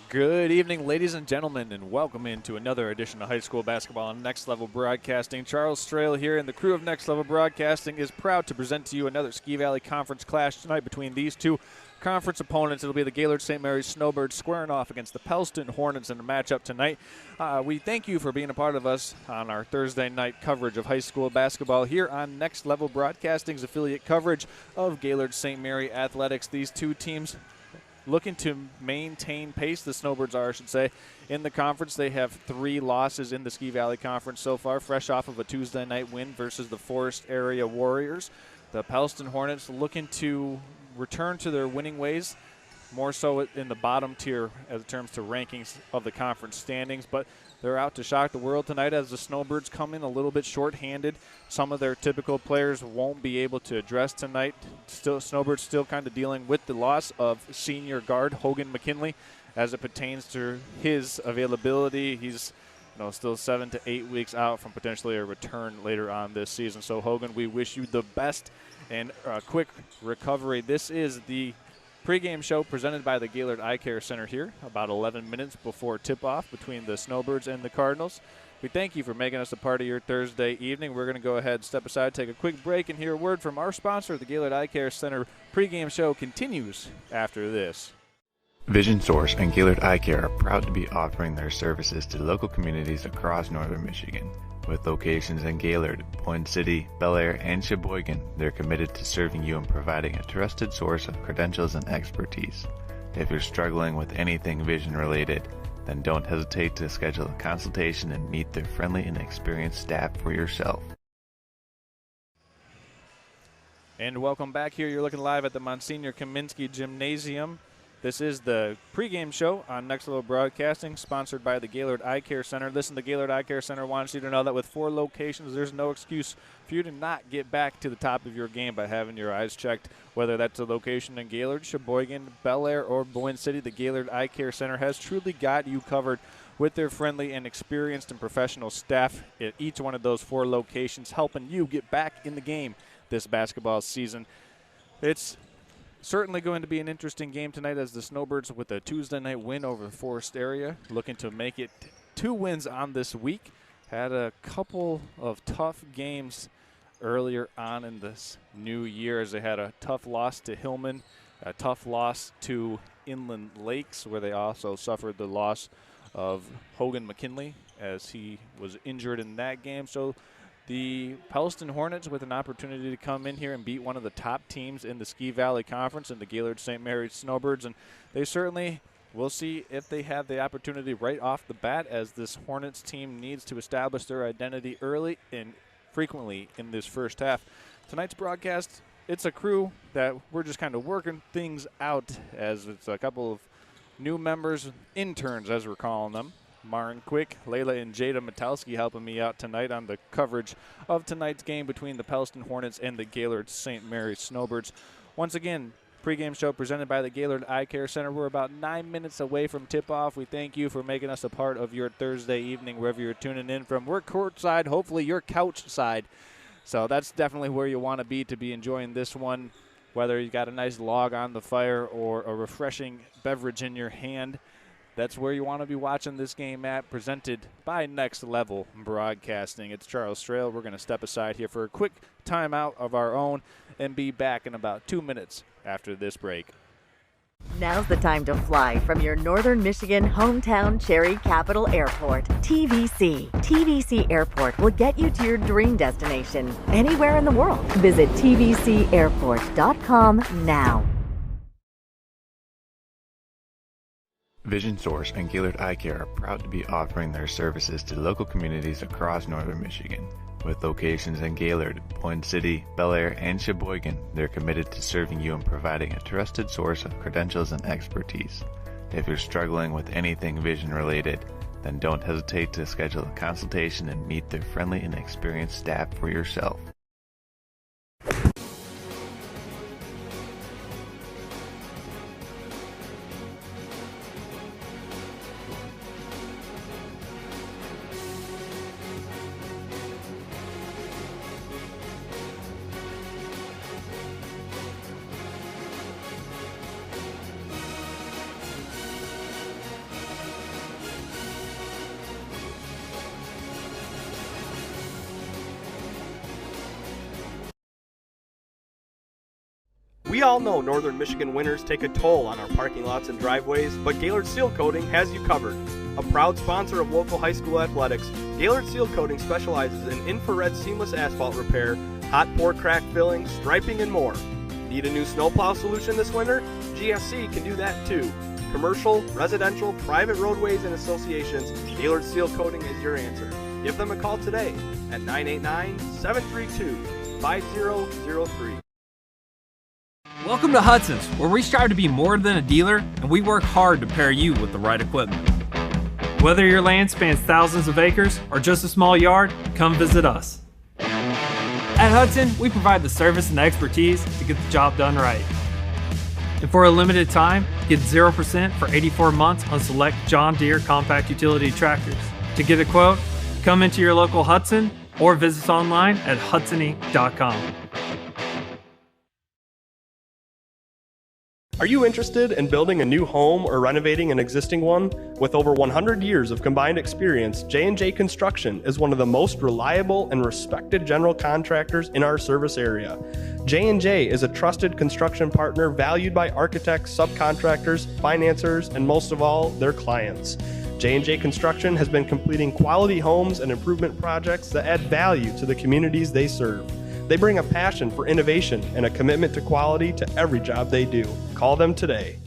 Good evening, ladies and gentlemen, and welcome into another edition of High School Basketball on Next Level Broadcasting. Charles Strail here, and the crew of Next Level Broadcasting is proud to present to you another Ski Valley Conference clash tonight between these two conference opponents. It'll be the Gaylord St. Mary's Snowbirds squaring off against the Pellston Hornets in a matchup tonight. We thank you for being a part of us on our Thursday night coverage of high school basketball here on Next Level Broadcasting's affiliate coverage of Gaylord St. Mary athletics. These two teams looking to maintain pace, the Snowbirds are, I should say, in the conference. They have 3 losses in the Ski Valley Conference so far, fresh off of a Tuesday night win versus the Forest Area Warriors. The Pellston Hornets looking to return to their winning ways, more so in the bottom tier as it terms to rankings of the conference standings, but they're out to shock the world tonight as the Snowbirds come in a little bit short-handed. Some of their typical players won't be able to address tonight. Snowbirds still kind of dealing with the loss of senior guard Hogan McKinley as it pertains to his availability. He's still 7 to 8 weeks out from potentially a return later on this season. So, Hogan, we wish you the best and a quick recovery. This is the pregame show presented by the Gaylord Eye Care Center here about 11 minutes before tip-off between the Snowbirds and the Cardinals. We thank you for making us a part of your Thursday evening. We're going to go ahead, step aside, take a quick break, and hear a word from our sponsor. The Gaylord Eye Care Center pregame show continues after this. Vision Source and Gaylord Eye Care are proud to be offering their services to local communities across northern Michigan. With locations in Gaylord, Point City, Bel Air, and Sheboygan, they're committed to serving you and providing a trusted source of credentials and expertise. If you're struggling with anything vision-related, then don't hesitate to schedule a consultation and meet their friendly and experienced staff for yourself. And welcome back here. You're looking live at the Monsignor Kaminsky Gymnasium. This is the pregame show on Next Level Broadcasting, sponsored by the Gaylord Eye Care Center. Listen, the Gaylord Eye Care Center wants you to know that with 4 locations, there's no excuse for you to not get back to the top of your game by having your eyes checked. Whether that's a location in Gaylord, Sheboygan, Bel Air, or Boyne City, the Gaylord Eye Care Center has truly got you covered with their friendly and experienced and professional staff at each one of those 4 locations, helping you get back in the game this basketball season. It's certainly going to be an interesting game tonight as the Snowbirds, with a Tuesday night win over the Forest Area, looking to make it 2 wins on this week. Had a couple of tough games earlier on in this new year as they had a tough loss to Hillman, a tough loss to Inland Lakes, where they also suffered the loss of Hogan McKinley as he was injured in that game. So the Pellston Hornets with an opportunity to come in here and beat one of the top teams in the Ski Valley Conference in the Gaylord St. Mary's Snowbirds. And they certainly will see if they have the opportunity right off the bat, as this Hornets team needs to establish their identity early and frequently in this first half. Tonight's broadcast, it's a crew that we're just kind of working things out, as it's a couple of new members, interns as we're calling them. Marin Quick, Layla, and Jada Metalski helping me out tonight on the coverage of tonight's game between the Pellston Hornets and the Gaylord St. Mary's Snowbirds. Once again, pregame show presented by the Gaylord Eye Care Center. We're about 9 minutes away from tip-off. We thank you for making us a part of your Thursday evening, wherever you're tuning in from. We're courtside, hopefully you're couch side. So that's definitely where you want to be enjoying this one, whether you got a nice log on the fire or a refreshing beverage in your hand. That's where you want to be watching this game at, presented by Next Level Broadcasting. It's Charles Strail. We're going to step aside here for a quick timeout of our own and be back in about 2 minutes after this break. Now's the time to fly from your northern Michigan hometown Cherry Capital Airport, TVC. TVC Airport will get you to your dream destination anywhere in the world. Visit tvcairport.com now. Vision Source and Gaylord Eye Care are proud to be offering their services to local communities across northern Michigan. With locations in Gaylord, Point City, Bel Air, and Sheboygan, they're committed to serving you and providing a trusted source of credentials and expertise. If you're struggling with anything vision-related, then don't hesitate to schedule a consultation and meet their friendly and experienced staff for yourself. We all know northern Michigan winters take a toll on our parking lots and driveways, but Gaylord Seal Coating has you covered. A proud sponsor of local high school athletics, Gaylord Seal Coating specializes in infrared seamless asphalt repair, hot pour crack filling, striping, and more. Need a new snowplow solution this winter? GSC can do that too. Commercial, residential, private roadways, and associations, Gaylord Seal Coating is your answer. Give them a call today at 989-732-5003. Welcome to Hudson's, where we strive to be more than a dealer, and we work hard to pair you with the right equipment. Whether your land spans thousands of acres or just a small yard, come visit us. At Hudson, we provide the service and expertise to get the job done right. And for a limited time, get 0% for 84 months on select John Deere compact utility tractors. To get a quote, come into your local Hudson or visit us online at hudsony.com. Are you interested in building a new home or renovating an existing one? With over 100 years of combined experience, J&J Construction is one of the most reliable and respected general contractors in our service area. J&J is a trusted construction partner valued by architects, subcontractors, financiers, and most of all, their clients. J&J Construction has been completing quality homes and improvement projects that add value to the communities they serve. They bring a passion for innovation and a commitment to quality to every job they do. Call them today.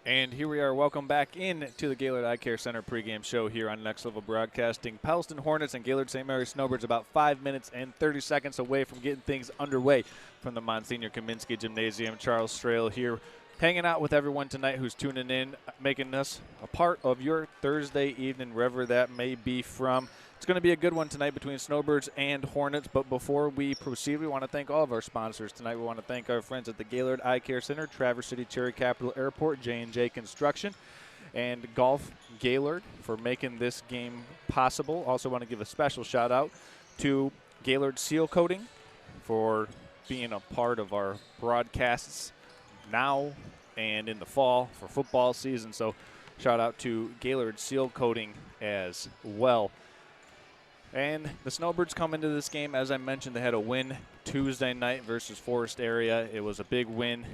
And here we are. Welcome back in to the Gaylord Eye Care Center pregame show here on Next Level Broadcasting. Pellston Hornets and Gaylord St. Mary Snowbirds about 5 minutes and 30 seconds away from getting things underway from the Monsignor Kaminsky Gymnasium. Charles Strail here hanging out with everyone tonight who's tuning in, making us a part of your Thursday evening, wherever that may be from. It's going to be a good one tonight between Snowbirds and Hornets, but before we proceed, we want to thank all of our sponsors tonight. We want to thank our friends at the Gaylord Eye Care Center, Traverse City Cherry Capital Airport, J&J Construction, and Golf Gaylord for making this game possible. Also want to give a special shout-out to Gaylord Seal Coating for being a part of our broadcasts now and in the fall for football season. So shout-out to Gaylord Seal Coating as well. And the Snowbirds come into this game, as I mentioned, they had a win Tuesday night versus Forest Area. It was a big win,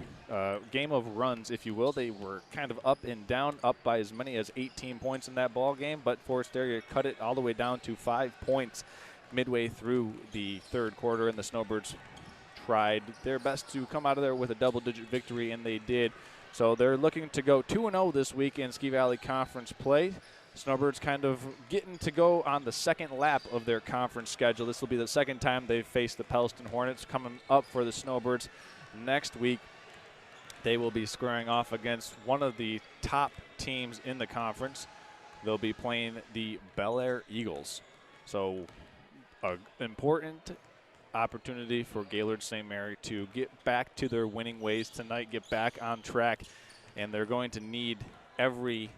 game of runs, if you will. They were kind of up and down, up by as many as 18 points in that ball game, but Forest Area cut it all the way down to 5 points midway through the third quarter, and the Snowbirds tried their best to come out of there with a double-digit victory, and they did. So they're looking to go 2-0 this week in Ski Valley Conference play. Snowbirds kind of getting to go on the second lap of their conference schedule. This will be the second time they've faced the Pellston Hornets. Coming up for the Snowbirds next week, they will be squaring off against one of the top teams in the conference. They'll be playing the Bel Air Eagles. So an important opportunity for Gaylord St. Mary to get back to their winning ways tonight, get back on track, and they're going to need every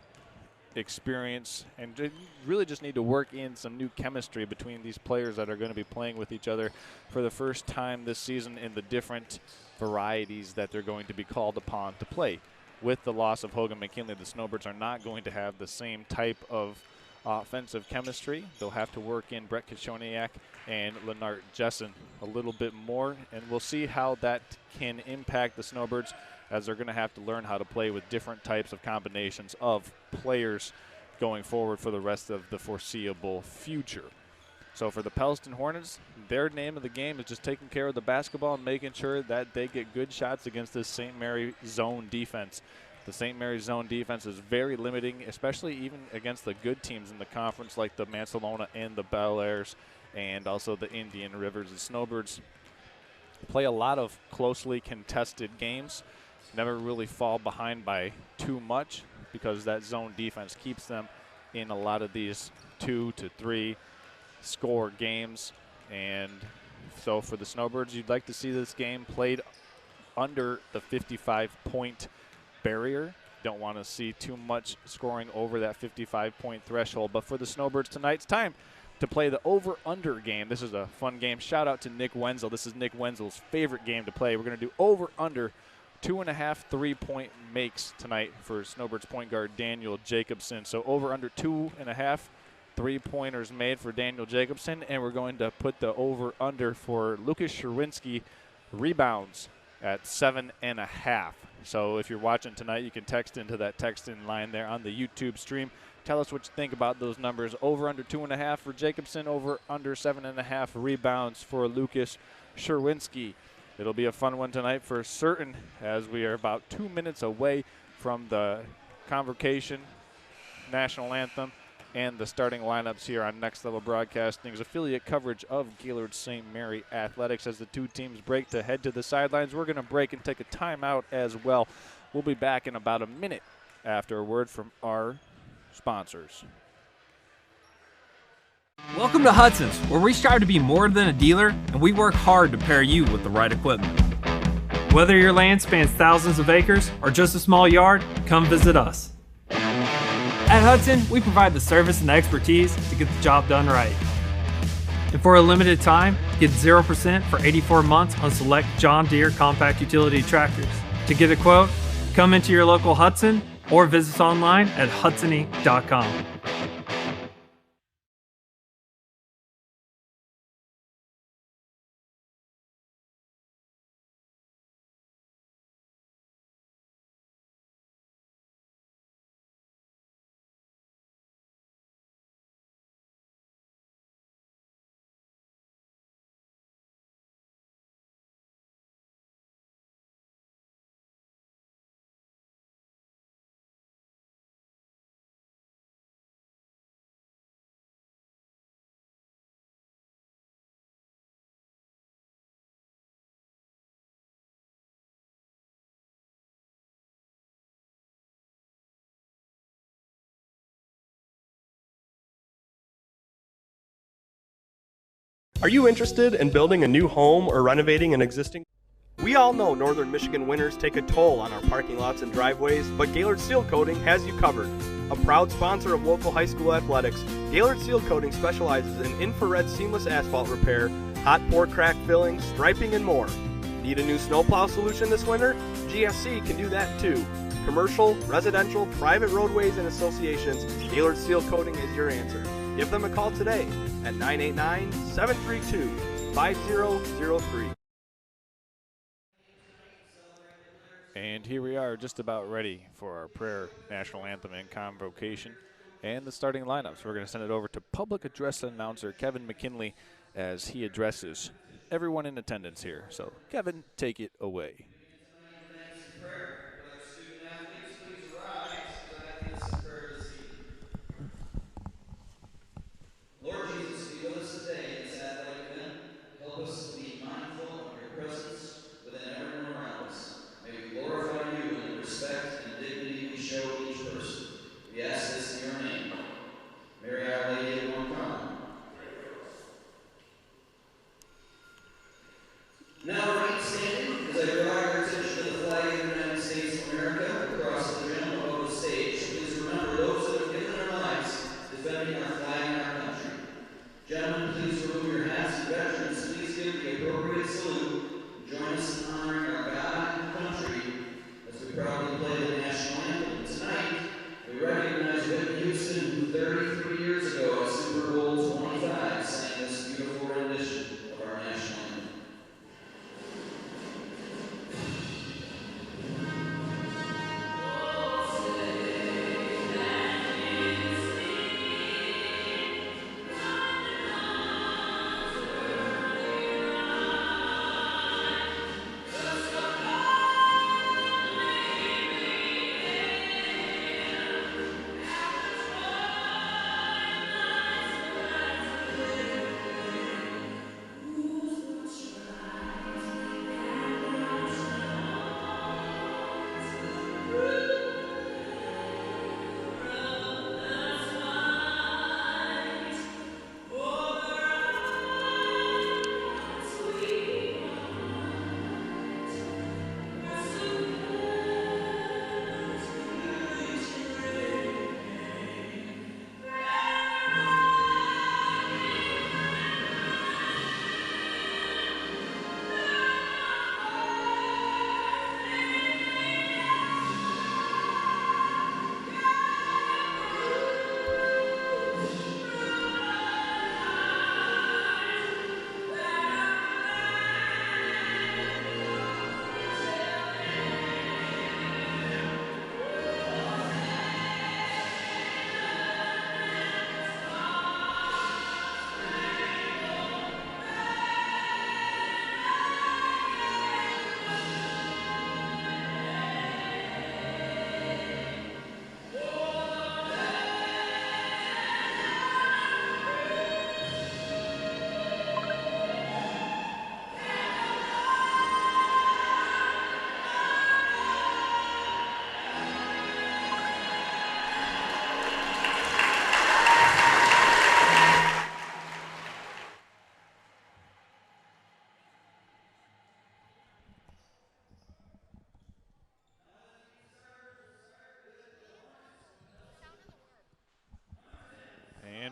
experience and they really just need to work in some new chemistry between these players that are going to be playing with each other for the first time this season in the different varieties that they're going to be called upon to play. With the loss of Hogan McKinley, the Snowbirds are not going to have the same type of offensive chemistry. They'll have to work in Brett Kachoniak and Lennart Jessen a little bit more, and we'll see how that can impact the Snowbirds as they're going to have to learn how to play with different types of combinations of players going forward for the rest of the foreseeable future. So for the Pellston Hornets, their name of the game is just taking care of the basketball and making sure that they get good shots against this St. Mary zone defense. The St. Mary's zone defense is very limiting, especially even against the good teams in the conference like the Mansalona and the Bel Airs and also the Indian Rivers. The Snowbirds play a lot of closely contested games, never really fall behind by too much because that zone defense keeps them in a lot of these 2 to 3 score games. And so for the Snowbirds, you'd like to see this game played under the 55-point barrier. Don't want to see too much scoring over that 55-point threshold. But for the Snowbirds tonight, it's time to play the over-under game. This is a fun game. Shout out to Nick Wenzel. This is Nick Wenzel's favorite game to play. We're going to do over-under 2.5 3-point makes tonight for Snowbirds point guard Daniel Jacobson. So over under 2.5 3-pointers made for Daniel Jacobson, and we're going to put the over-under for Lucas Sherwinski rebounds at 7.5. So if you're watching tonight, you can text into that text-in line there on the YouTube stream. Tell us what you think about those numbers. Over under 2.5 for Jacobson, over under 7.5 rebounds for Lucas Sherwinski. It'll be a fun one tonight for certain, as we are about 2 minutes away from the Convocation National Anthem and the starting lineups here on Next Level Broadcasting's affiliate coverage of Gaylord St. Mary Athletics. As the two teams break to head to the sidelines, we're going to break and take a timeout as well. We'll be back in about a minute after a word from our sponsors. Welcome to Hudson's, where we strive to be more than a dealer, and we work hard to pair you with the right equipment. Whether your land spans thousands of acres or just a small yard, come visit us. At Hudson, we provide the service and expertise to get the job done right. And for a limited time, get 0% for 84 months on select John Deere compact utility tractors. To get a quote, come into your local Hudson or visit us online at hudsony.com. Are you interested in building a new home or renovating an existing? We all know northern Michigan winters take a toll on our parking lots and driveways, but Gaylord Seal Coating has you covered. A proud sponsor of local high school athletics, Gaylord Seal Coating specializes in infrared seamless asphalt repair, hot pour crack filling, striping, and more. Need a new snowplow solution this winter? GSC can do that too. Commercial, residential, private roadways, and associations, Gaylord Seal Coating is your answer. Give them a call today at 989-732-5003. And here we are, just about ready for our prayer, national anthem, and convocation, and the starting lineups. We're going to send it over to public address announcer Kevin McKinley as he addresses everyone in attendance here. So, Kevin, take it away. Lord Jesus, be with us today in this athletic event. Help us to be mindful of your presence within everyone around us. May we glorify you in the respect and dignity we show each person. We ask this in your name. Mary, Our Lady of One Come. Now remain standing as I draw your attention to the flag of the United States of America across the rim above the stage. Please remember those that have given their lives defending our flag and our country. Gentlemen, please remove your hats, and veterans, please give the appropriate salute. Join us in honoring our God and country as we proudly play the national anthem. Tonight, we recognize Whitney Houston, who 33 years ago at Super Bowl 25 sang this beautiful rendition of our national anthem.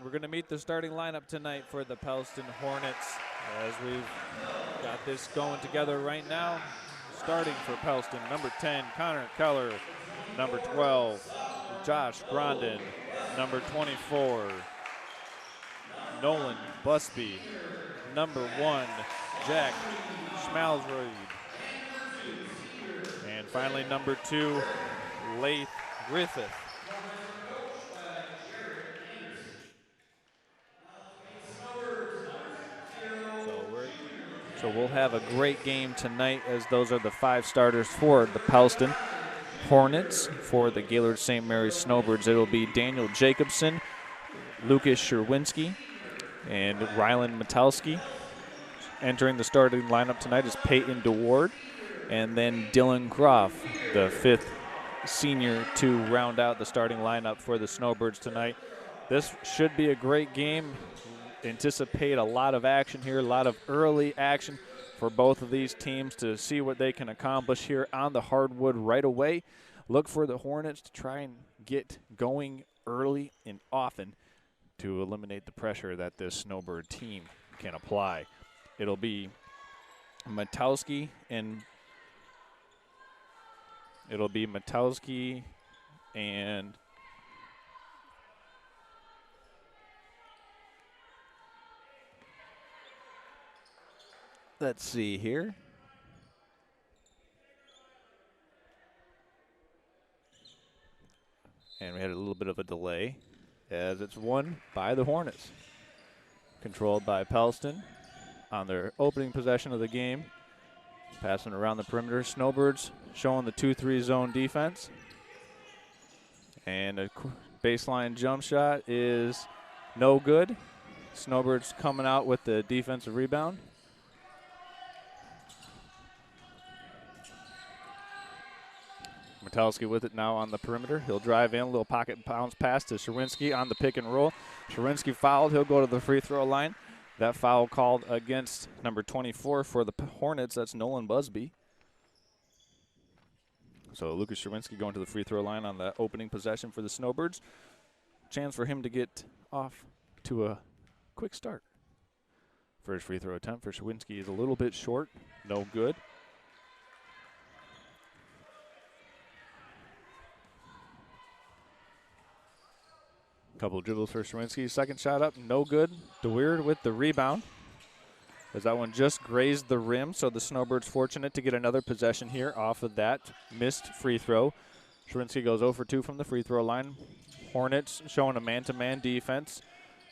we're going to meet the starting lineup tonight for the Pellston Hornets as we've got this going together right now. Starting for Pellston, number 10, Connor Keller. Number 12, Josh Grondin. Number 24, Nolan Busby. Number 1, Jack Schmalzreid. And finally, number 2, Laith Griffith. So we'll have a great game tonight, as those are the 5 starters for the Pellston Hornets. For the Gaylord St. Mary's Snowbirds, it'll be Daniel Jacobson, Lucas Sherwinski, and Rylan Metalski. Entering the starting lineup tonight is Peyton DeWard, and then Dylan Croft, the 5th senior, to round out the starting lineup for the Snowbirds tonight. This should be a great game. Anticipate a lot of action here, a lot of early action for both of these teams to see what they can accomplish here on the hardwood right away. Look for the Hornets to try and get going early and often to eliminate the pressure that this Snowbird team can apply. It'll be Matowski and let's see here. And we had a little bit of a delay as it's won by the Hornets. Controlled by Pellston on their opening possession of the game. Passing around the perimeter. Snowbirds showing the 2-3 zone defense. And a baseline jump shot is no good. Snowbirds coming out with the defensive rebound. Metalski with it now on the perimeter. He'll drive in, a little pocket bounce pass to Sherwinski on the pick and roll. Sherwinski fouled. He'll go to the free throw line. That foul called against number 24 for the Hornets. That's Nolan Busby. So Lucas Sherwinski going to the free throw line on the opening possession for the Snowbirds. Chance for him to get off to a quick start. First free throw attempt for Sherwinski is a little bit short. No good. Couple of dribbles for Sherwinski. Second shot up, no good. DeWeerd with the rebound, as that one just grazed the rim. So the Snowbirds fortunate to get another possession here off of that missed free throw. Sherwinski goes 0 for 2 from the free throw line. Hornets showing a man-to-man defense.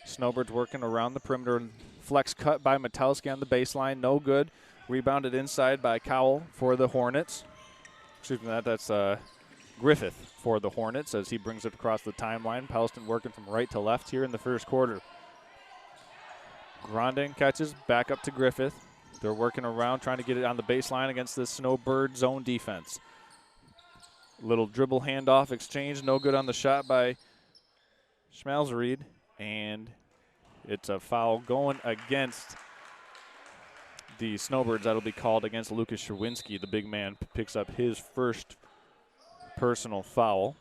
Snowbirds working around the perimeter. Flex cut by Metalski on the baseline, no good. Rebounded inside by Cowell for the Hornets. Excuse me, that's Griffith for the Hornets as he brings it across the timeline. Pellston working from right to left here in the first quarter. Grondin catches back up to Griffith. They're working around trying to get it on the baseline against the Snowbird zone defense. Little dribble handoff exchange, no good on the shot by Schmalzreid, and it's a foul going against the Snowbirds. That'll be called against Lucas Sherwinski. The big man picks up his first personal foul.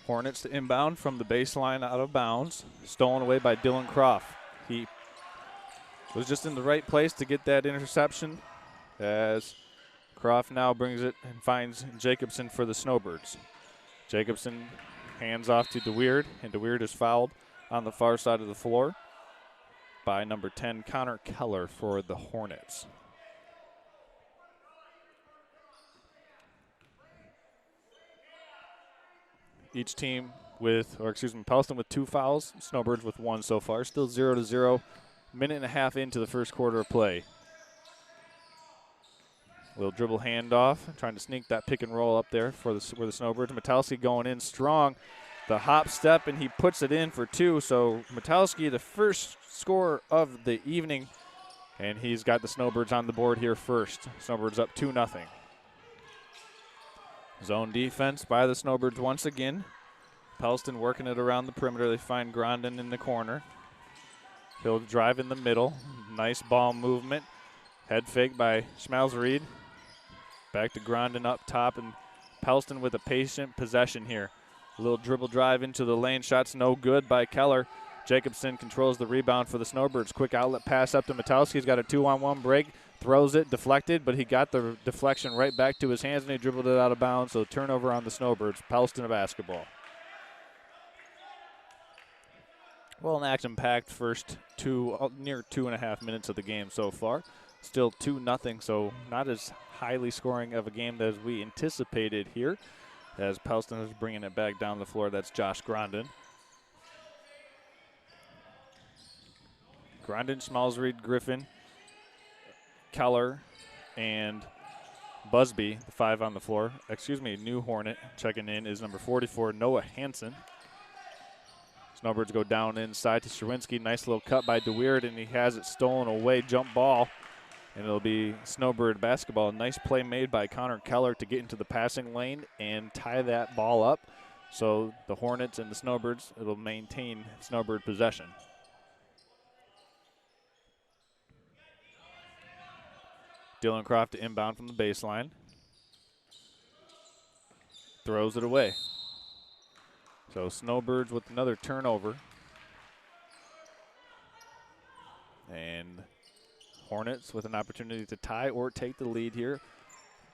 Hornets to inbound from the baseline out of bounds. Stolen away by Dylan Croft. He was just in the right place to get that interception, as Croft now brings it and finds Jacobson for the Snowbirds. Jacobson hands off to DeWeerd, and DeWeerd is fouled on the far side of the floor by number 10, Connor Keller for the Hornets. Each team Pellston with 2 fouls, Snowbirds with 1 so far. Still 0-0, minute and a half into the first quarter of play. Little dribble handoff, trying to sneak that pick and roll up there for the Snowbirds. Metalski going in strong. The hop step, and he puts it in for 2. So Metalski, the first score of the evening, and he's got the Snowbirds on the board here first. Snowbirds up 2-0. Zone defense by the Snowbirds once again. Pellston working it around the perimeter. They find Grondin in the corner. He'll drive in the middle. Nice ball movement. Head fake by Schmalzried. Back to Grondin up top, and Pellston with a patient possession here. A little dribble drive into the lane. Shot's no good by Keller. Jacobson controls the rebound for the Snowbirds. Quick outlet pass up to Metalski. He's got a 2-on-1 break. Throws it, deflected, but he got the deflection right back to his hands, and he dribbled it out of bounds. So turnover on the Snowbirds. Pellston of basketball. Well, an action-packed first near 2.5 minutes of the game so far. Still 2-0, so not as highly scoring of a game as we anticipated here, as Pellston is bringing it back down the floor. That's Josh Grondin. Grondin, Schmalzried, Griffin, Keller, and Busby, the 5 on the floor. New Hornet checking in is number 44, Noah Hansen. Snowbirds go down inside to Sherwinski. Nice little cut by DeWeerd, and he has it stolen away. Jump ball, and it'll be Snowbird basketball. Nice play made by Connor Keller to get into the passing lane and tie that ball up. So the Hornets and the Snowbirds, it'll maintain Snowbird possession. Dylan Croft to inbound from the baseline. Throws it away. So Snowbirds with another turnover. And Hornets with an opportunity to tie or take the lead here.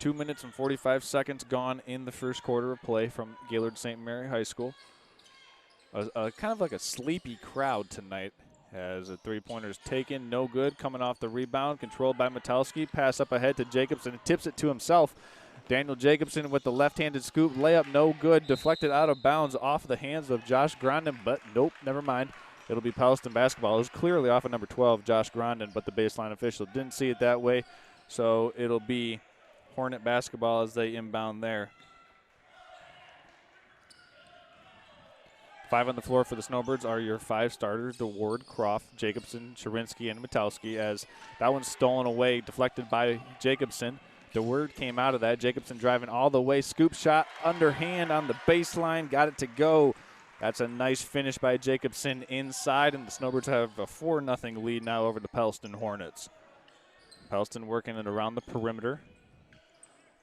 2 minutes and 45 seconds gone in the first quarter of play from Gaylord St. Mary High School. Kind of like a sleepy crowd tonight, as a three-pointer's taken, no good, coming off the rebound, controlled by Metalski. Pass up ahead to Jacobson, tips it to himself. Daniel Jacobson with the left-handed scoop, layup no good, deflected out of bounds off the hands of Josh Grondin, but nope, never mind. It'll be Pellston basketball. It was clearly off of number 12, Josh Grondin, but the baseline official didn't see it that way, so it'll be Hornet basketball as they inbound there. 5 on the floor for the Snowbirds are your 5 starters, DeWard, Croft, Jacobson, Sherwinski, and Metalski, as that one's stolen away, deflected by Jacobson. DeWard came out of that. Jacobson driving all the way, scoop shot, underhand on the baseline, got it to go. That's a nice finish by Jacobson inside, and the Snowbirds have a 4-0 lead now over the Pellston Hornets. Pellston working it around the perimeter.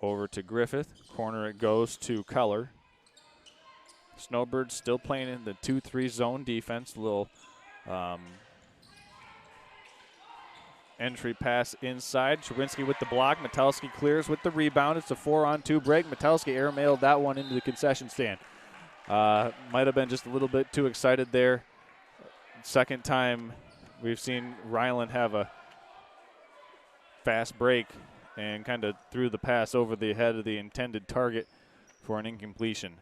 Over to Griffith. Corner it goes to Keller. Snowbirds still playing in the 2-3 zone defense. A little entry pass inside. Sherwinski with the block. Metalski clears with the rebound. It's a 4-on-2 break. Metalski airmailed that one into the concession stand. Might have been just a little bit too excited there. Second time we've seen Ryland have a fast break and kind of threw the pass over the head of the intended target for an incompletion.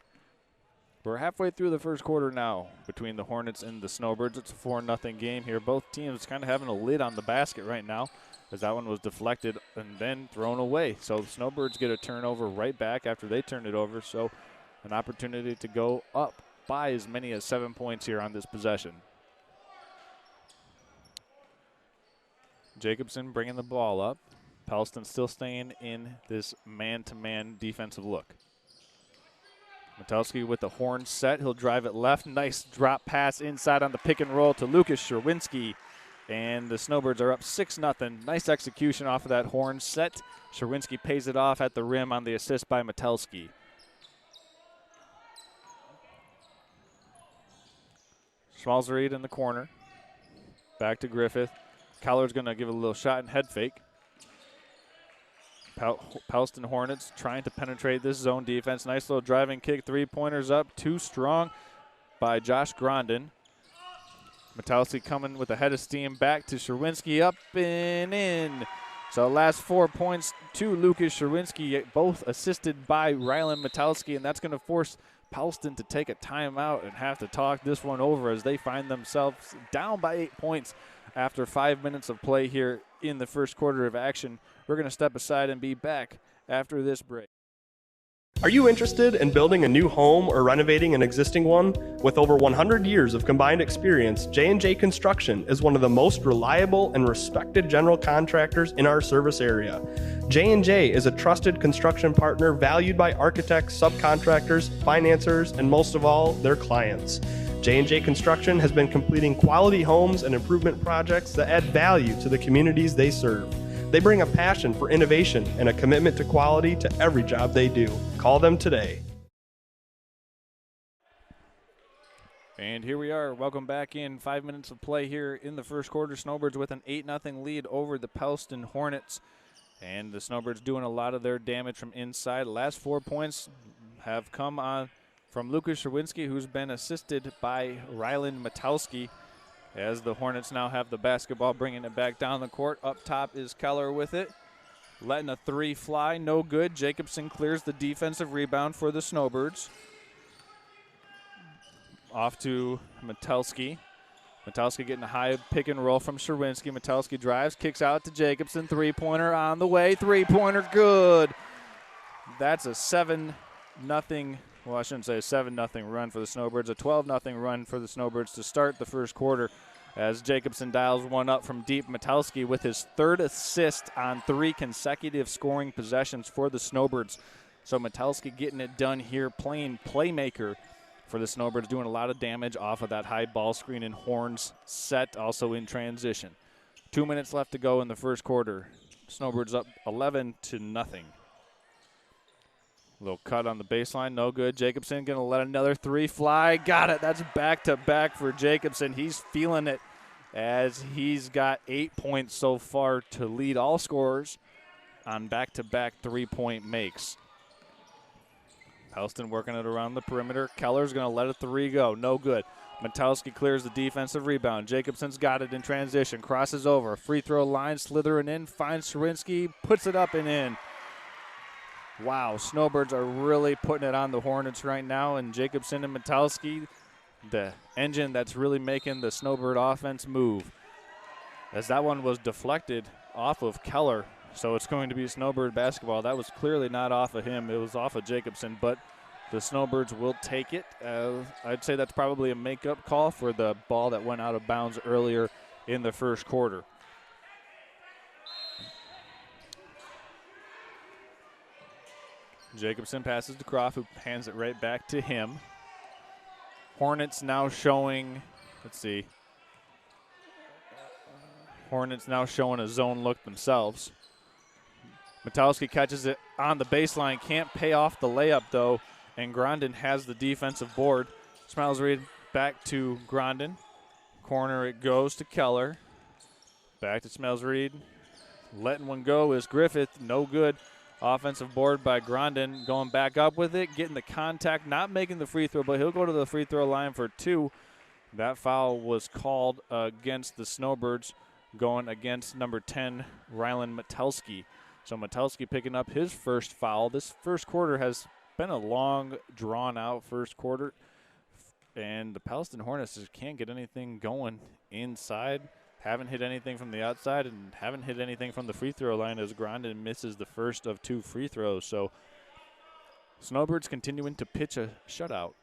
We're halfway through the first quarter now between the Hornets and the Snowbirds. It's a 4-0 game here. Both teams kind of having a lid on the basket right now, as that one was deflected and then thrown away. So the Snowbirds get a turnover right back after they turn it over. So an opportunity to go up by as many as 7 points here on this possession. Jacobson bringing the ball up. Pellston still staying in this man-to-man defensive look. Metalski with the horn set. He'll drive it left. Nice drop pass inside on the pick and roll to Lucas Sherwinski. And the Snowbirds are up 6-0. Nice execution off of that horn set. Sherwinski pays it off at the rim on the assist by Metalski. Schmalzried in the corner. Back to Griffith. Keller's going to give a little shot and head fake. Pellston Hornets trying to penetrate this zone defense. Nice little driving kick. Three-pointers up. Too strong by Josh Grondin. Metalski coming with a head of steam. Back to Sherwinski. Up and in. So last 4 points to Lucas Sherwinski, both assisted by Ryland Metalski, and that's going to force Pellston to take a timeout and have to talk this one over as they find themselves down by 8 points after 5 minutes of play here in the first quarter of action. We're going to step aside and be back after this break. Are you interested in building a new home or renovating an existing one? With over 100 years of combined experience, J&J Construction is one of the most reliable and respected general contractors in our service area. J&J is a trusted construction partner valued by architects, subcontractors, financiers, and most of all, their clients. J&J Construction has been completing quality homes and improvement projects that add value to the communities they serve. They bring a passion for innovation and a commitment to quality to every job they do. Call them today. And here we are. Welcome back in. 5 minutes of play here in the first quarter. Snowbirds with an 8-0 lead over the Pellston Hornets. And the Snowbirds doing a lot of their damage from inside. Last 4 points have come on from Lucas Sherwinski, who's been assisted by Rylan Matowski, as the Hornets now have the basketball, bringing it back down the court. Up top is Keller with it. Letting a three fly. No good. Jacobson clears the defensive rebound for the Snowbirds. Off to Matowski. Matowski getting a high pick and roll from Sherwinski. Matowski drives, kicks out to Jacobson. Three-pointer on the way. Three-pointer good. That's a 7-0, well, I shouldn't say a 7-0 run for the Snowbirds. A 12-0 run for the Snowbirds to start the first quarter as Jacobson dials one up from deep. Matowski with his third assist on 3 consecutive scoring possessions for the Snowbirds. So Matowski getting it done here, playing playmaker for the Snowbirds, doing a lot of damage off of that high ball screen and Horns set, also in transition. 2 minutes left to go in the first quarter. Snowbirds up 11-0. Little cut on the baseline, no good. Jacobson going to let another three fly. Got it. That's back-to-back for Jacobson. He's feeling it as he's got 8 points so far to lead all scorers on back-to-back three-point makes. Pellston working it around the perimeter. Keller's going to let a three go. No good. Matowski clears the defensive rebound. Jacobson's got it in transition. Crosses over. Free throw line, slithering in. Finds Sherwinski. Puts it up and in. Wow, Snowbirds are really putting it on the Hornets right now. And Jacobson and Matowski, the engine that's really making the Snowbird offense move. As that one was deflected off of Keller. So it's going to be Snowbird basketball. That was clearly not off of him. It was off of Jacobson, but the Snowbirds will take it. I'd say that's probably a make-up call for the ball that went out of bounds earlier in the first quarter. Jacobson passes to Croft, who hands it right back to him. Hornets now showing, let's see. Hornets now showing a zone look themselves. Matowski catches it on the baseline, can't pay off the layup though, and Grondin has the defensive board. Smilesreed back to Grondin. Corner it goes to Keller. Back to Smilesreed. Letting one go is Griffith, no good. Offensive board by Grondin, going back up with it, getting the contact, not making the free throw, but he'll go to the free throw line for 2. That foul was called against the Snowbirds, going against number 10, Rylan Matowski. So Matowski picking up his first foul. This first quarter has been a long, drawn-out first quarter, and the Pellston Hornets just can't get anything going inside. Haven't hit anything from the outside and haven't hit anything from the free throw line as Grondin misses the first of 2 free throws. So Snowbirds continuing to pitch a shutout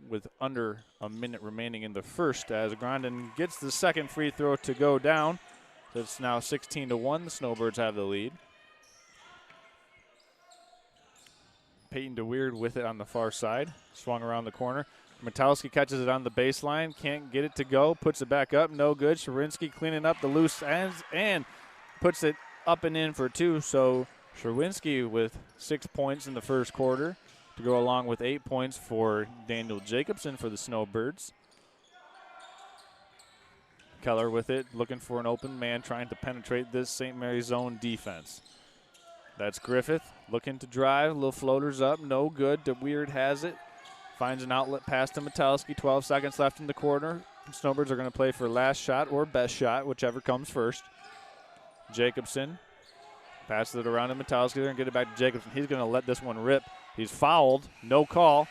with under a minute remaining in the first as Grondin gets the second free throw to go down. So it's now 16-1. The Snowbirds have the lead. Peyton DeWeird with it on the far side. Swung around the corner. Matowski catches it on the baseline. Can't get it to go. Puts it back up. No good. Sherwinski cleaning up the loose ends and puts it up and in for 2. So Sherwinski with 6 points in the first quarter to go along with 8 points for Daniel Jacobson for the Snowbirds. Keller with it, looking for an open man, trying to penetrate this St. Mary's zone defense. That's Griffith looking to drive. Little floaters up, no good. DeWeird has it. Finds an outlet pass to Matowski. 12 seconds left in the quarter. Snowbirds are going to play for last shot or best shot, whichever comes first. Jacobson passes it around to Matowski. They're going to get it back to Jacobson. He's going to let this one rip. He's fouled. No call.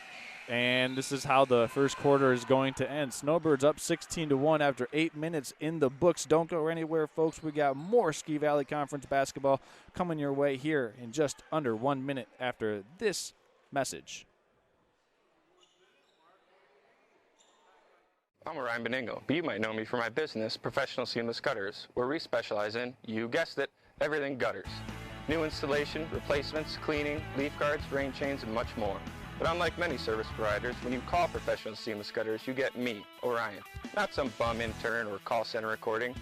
And this is how the first quarter is going to end. Snowbirds up 16-1 after 8 minutes in the books. Don't go anywhere, folks. We got more Ski Valley Conference basketball coming your way here in just under 1 minute after this message. I'm Ryan Beningo, but you might know me for my business, Professional Seamless Gutters, where we specialize in, you guessed it, everything gutters. New installation, replacements, cleaning, leaf guards, rain chains, and much more. But unlike many service providers, when you call Professional Seamless Gutters, you get me, Orion, not some bum intern or call center recording.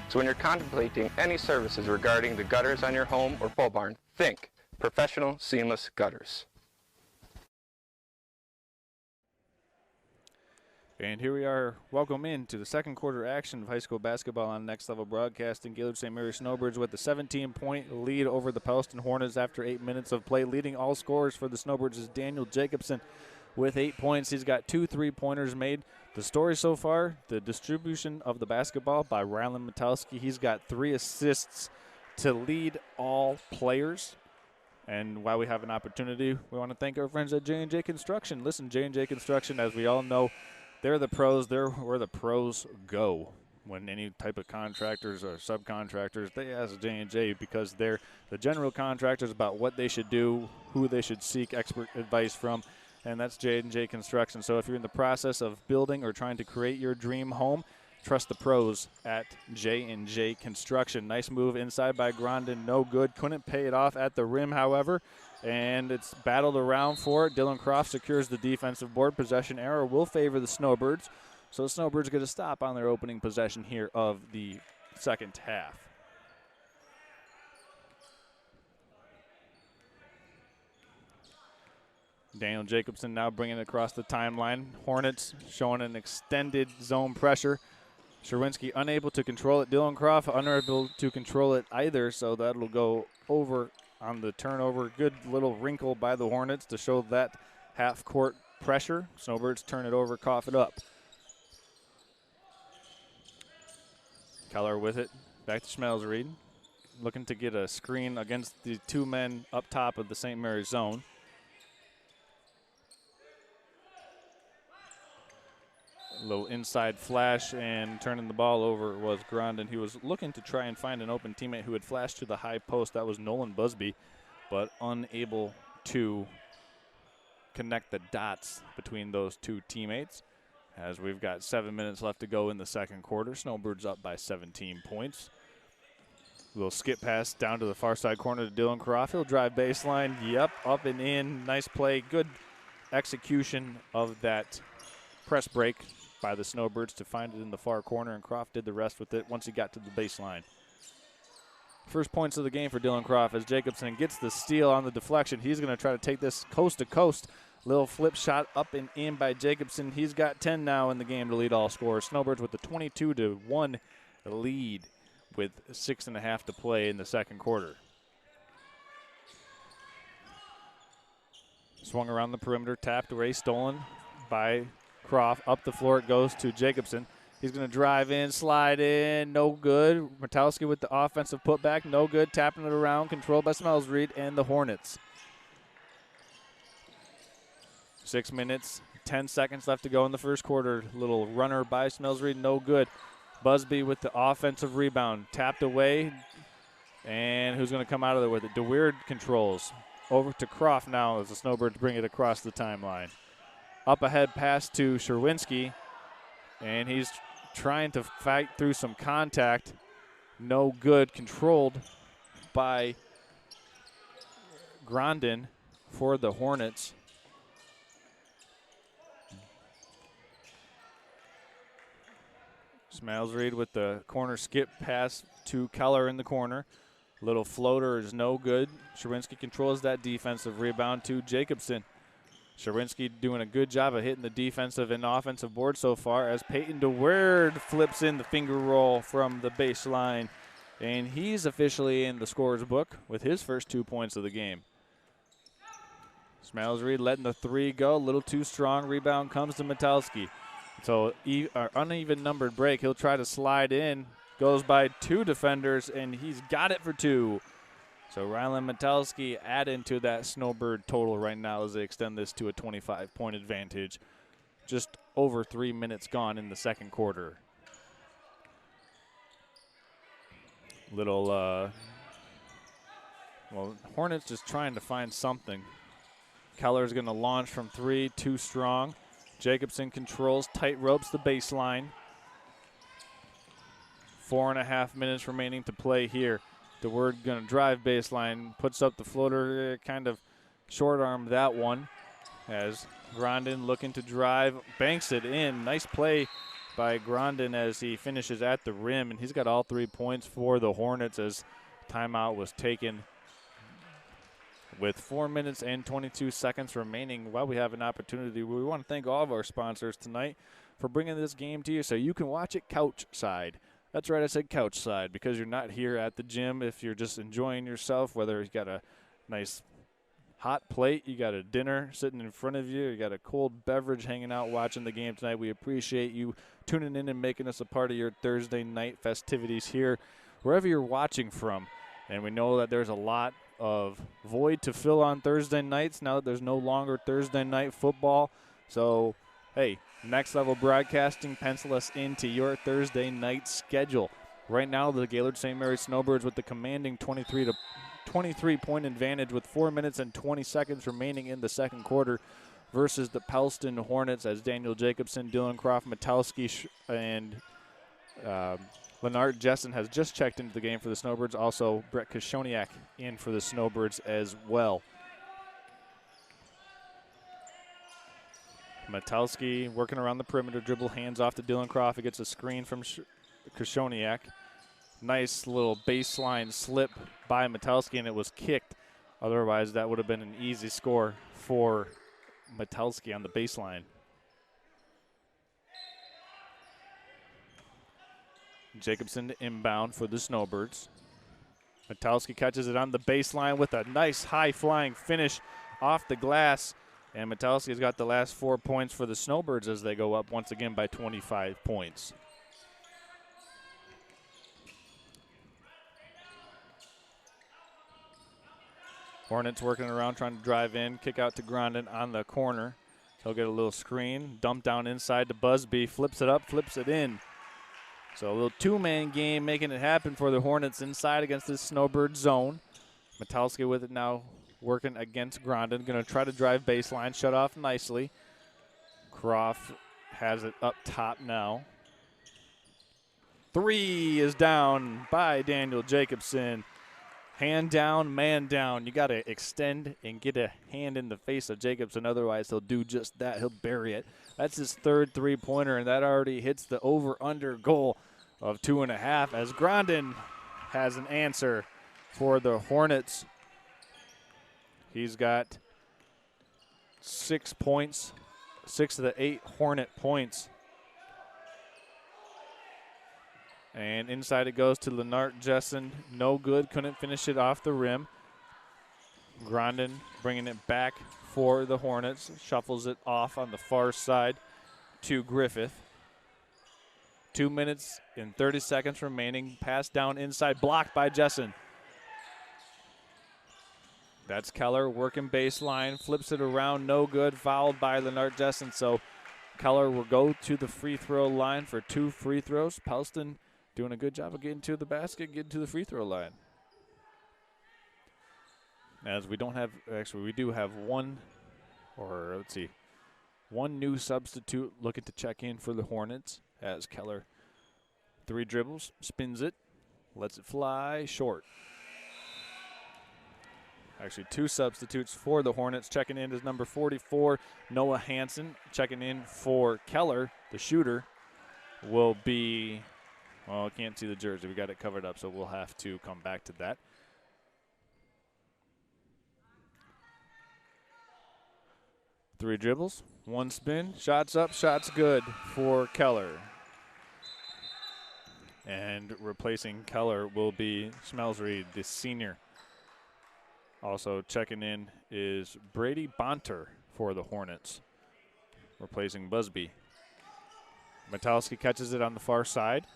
So when you're contemplating any services regarding the gutters on your home or pole barn, think Professional Seamless Gutters. And here we are. Welcome into the second quarter action of high school basketball on Next Level Broadcasting. Gaylord St. Mary Snowbirds with the 17-point lead over the Pellston Hornets after 8 minutes of play. Leading all scorers for the Snowbirds is Daniel Jacobson with 8 points. He's got 2 3-pointers made. The story so far, the distribution of the basketball by Rylan Metalski. He's got 3 assists to lead all players. And while we have an opportunity, we want to thank our friends at J&J Construction. Listen, J&J Construction, as we all know, they're the pros. They're where the pros go. When any type of contractors or subcontractors, they ask J&J because they're the general contractors about what they should do, who they should seek expert advice from, and that's J&J Construction. So if you're in the process of building or trying to create your dream home, trust the pros at J&J Construction. Nice move inside by Grondin, no good. Couldn't pay it off at the rim, however, and it's battled around for it. Dylan Croft secures the defensive board. Possession error will favor the Snowbirds. So the Snowbirds get a stop on their opening possession here of the second half. Daniel Jacobson now bringing it across the timeline. Hornets showing an extended zone pressure. Sherwinski unable to control it. Dylan Croft unable to control it either, so that'll go over on the turnover. Good little wrinkle by the Hornets to show that half-court pressure. Snowbirds turn it over, cough it up. Keller with it. Back to Schmelzried. Looking to get a screen against the 2 men up top of the St. Mary's zone. A little inside flash, and turning the ball over was Grondin. He was looking to try and find an open teammate who had flashed to the high post. That was Nolan Busby, but unable to connect the dots between those 2 teammates. As we've got 7 minutes left to go in the second quarter. Snowbirds up by 17 points. A little skip pass down to the far side corner to Dylan Croft. He'll drive baseline. Yep, up and in. Nice play. Good execution of that press break by the Snowbirds to find it in the far corner, and Croft did the rest with it once he got to the baseline. First points of the game for Dylan Croft as Jacobson gets the steal on the deflection. He's going to try to take this coast to coast. Little flip shot up and in by Jacobson. He's got 10 now in the game to lead all scorers. Snowbirds with the 22-1 lead with 6.5 to play in the second quarter. Swung around the perimeter, tapped away, stolen by Croft. Up the floor it goes to Jacobson. He's going to drive in, slide in, no good. Metalski with the offensive putback, no good. Tapping it around, controlled by Schmelzried and the Hornets. 6 minutes, 10 seconds left to go in the first quarter. Little runner by Schmelzried, no good. Busby with the offensive rebound, tapped away, and who's going to come out of there with it? DeWeerd controls. Over to Croft now as the Snowbirds bring it across the timeline. Up ahead pass to Sherwinski, and he's trying to fight through some contact. No good, controlled by Grondin for the Hornets. Schmelzried with the corner skip pass to Keller in the corner. Little floater is no good. Sherwinski controls that defensive rebound to Jacobson. Sherwinski doing a good job of hitting the defensive and offensive board so far as Peyton DeWeerd flips in the finger roll from the baseline. And he's officially in the scorer's book with his first 2 points of the game. Schmelzried letting the 3 go, a little too strong. Rebound comes to Metalski. So uneven numbered break. He'll try to slide in. Goes by 2 defenders, and he's got it for 2. So Rylan Metalski adding to that Snowbird total right now as they extend this to a 25-point advantage. Just over 3 minutes gone in the second quarter. Little, Hornets just trying to find something. Keller's going to launch from 3, too strong. Jacobson controls, tight ropes the baseline. 4.5 minutes remaining to play here DeWord going to drive baseline, puts up the floater, kind of short arm that one as Grondin looking to drive, banks it in. Nice play by Grondin as he finishes at the rim, and he's got all 3 points for the Hornets as timeout was taken. With 4 minutes and 22 seconds remaining, while we have an opportunity, we want to thank all of our sponsors tonight for bringing this game to you so you can watch it couch side. That's right, I said couch side because you're not here at the gym. If you're just enjoying yourself, whether you got a nice hot plate, you got a dinner sitting in front of you, you got a cold beverage hanging out watching the game tonight, we appreciate you tuning in and making us a part of your Thursday night festivities here, wherever you're watching from. And we know that there's a lot of void to fill on Thursday nights now that there's no longer Thursday night football. So, hey, Next Level Broadcasting, pencil us into your Thursday night schedule. Right now, the Gaylord St. Mary's Snowbirds with the commanding 23-point advantage with 4 minutes and 20 seconds remaining in the second quarter versus the Pellston Hornets as Daniel Jacobson, Dylan Croft, Metowski, and Lennart Jessen has just checked into the game for the Snowbirds. Also, Brett Kashoniak in for the Snowbirds as well. Metowski working around the perimeter, dribble, hands off to Dylan Croft. He gets a screen from Kashoniak. Nice little baseline slip by Metowski, and it was kicked. Otherwise, that would have been an easy score for Metowski on the baseline. Jacobson inbound for the Snowbirds. Metowski catches it on the baseline with a nice high-flying finish off the glass. And Metowski's got the last 4 points for the Snowbirds as they go up once again by 25 points. Hornets working around, trying to drive in, kick out to Grondin on the corner. He'll get a little screen, dump down inside to Busby, flips it up, flips it in. So a little two-man game making it happen for the Hornets inside against this Snowbird zone. Metowski with it now working against Grondin. Going to try to drive baseline, shut off nicely. Croft has it up top now. Three is down by Daniel Jacobson. Hand down, man down. You got to extend and get a hand in the face of Jacobson. Otherwise, he'll do just that. He'll bury it. That's his third three-pointer, and that already hits the over-under goal of 2.5 as Grondin has an answer for the Hornets. He's got 6 points, 6 of the 8 Hornet points. And inside it goes to Lennart Jessen. No good, couldn't finish it off the rim. Grondin bringing it back for the Hornets. Shuffles it off on the far side to Griffith. 2 minutes and 30 seconds remaining. Pass down inside, blocked by Jessen. That's Keller working baseline, flips it around, no good, fouled by Lennart Jessen. So Keller will go to the free throw line for 2 free throws. Pellston doing a good job of getting to the basket, getting to the free throw line. As we don't have, actually we do have one new substitute looking to check in for the Hornets as Keller 3 dribbles, spins it, lets it fly short. Actually 2 substitutes for the Hornets. Checking in is number 44, Noah Hansen. Checking in for Keller, the shooter, will be, well, I can't see the jersey. We got it covered up, so we'll have to come back to that. Three dribbles, 1 spin, shots up, shots good for Keller. And replacing Keller will be Schmelzried, the senior. Also checking in is Brady Bonter for the Hornets, replacing Busby. Metowski catches it on the far side.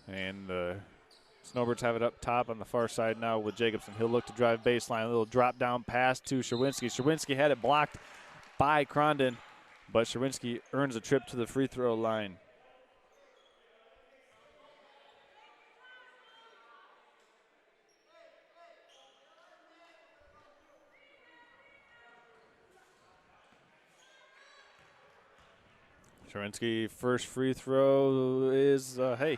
And the Snowbirds have it up top on the far side now with Jacobson. He'll look to drive baseline. A little drop down pass to Sherwinski. Sherwinski had it blocked by Grondin, but Sherwinski earns a trip to the free throw line. Sherwinski, first free throw is, hey,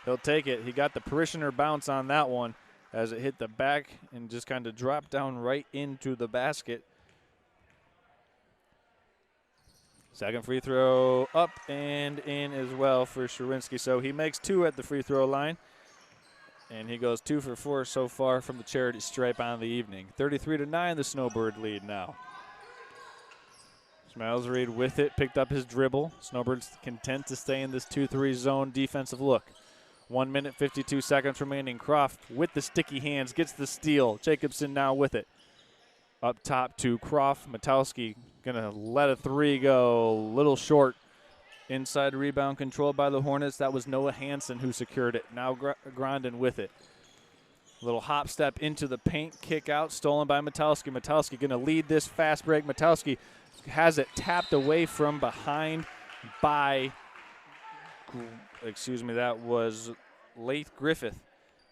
He'll take it. He got the parishioner bounce on that one as it hit the back and just kind of dropped down right into the basket. Second free throw up and in as well for Sherinsky. So he makes 2 at the free throw line. And he goes 2 for 4 so far from the charity stripe on the evening. 33-9, the Snowbird lead now. Schmalzried with it, picked up his dribble. Snowbirds content to stay in this 2-3 zone defensive look. 1 minute, 52 seconds remaining. Croft with the sticky hands, gets the steal. Jacobson now with it. Up top to Croft. Matowski gonna let a 3 go, little short. Inside rebound controlled by the Hornets. That was Noah Hansen who secured it. Now Grondin with it. Little hop step into the paint, kick out, stolen by Matowski. Matowski gonna lead this fast break. Matowski has it tapped away from behind by, that was Laith Griffith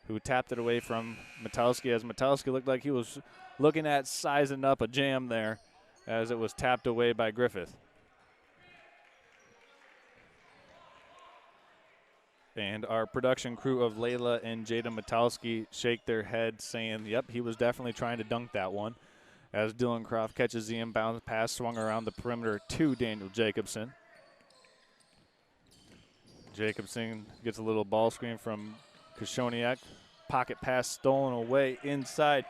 who tapped it away from Matowski, as Matowski looked like he was looking at sizing up a jam there as it was tapped away by Griffith. And our production crew of Layla and Jada Matowski shake their heads saying, yep, he was definitely trying to dunk that one. As Dylan Croft catches the inbound pass, swung around the perimeter to Daniel Jacobson. Jacobson gets a little ball screen from Koshoniak. Pocket pass stolen away inside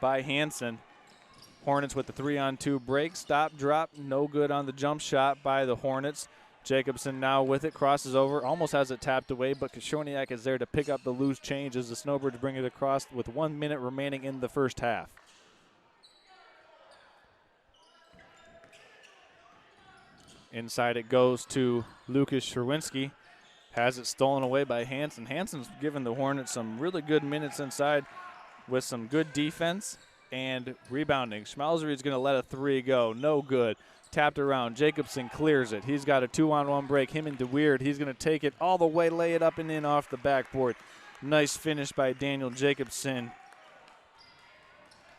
by Hansen. Hornets with the 3-on-2 break. Stop, drop, no good on the jump shot by the Hornets. Jacobson now with it, crosses over, almost has it tapped away, but Koshoniak is there to pick up the loose change as the Snowbirds bring it across with 1 minute remaining in the first half. Inside it goes to Lucas Sherwinski. Has it stolen away by Hansen. Hansen's given the Hornets some really good minutes inside with some good defense and rebounding. Schmalzried's going to let a 3 go. No good. Tapped around. Jacobson clears it. He's got a 2-on-1 break. Him and DeWeird. He's going to take it all the way, lay it up and in off the backboard. Nice finish by Daniel Jacobson.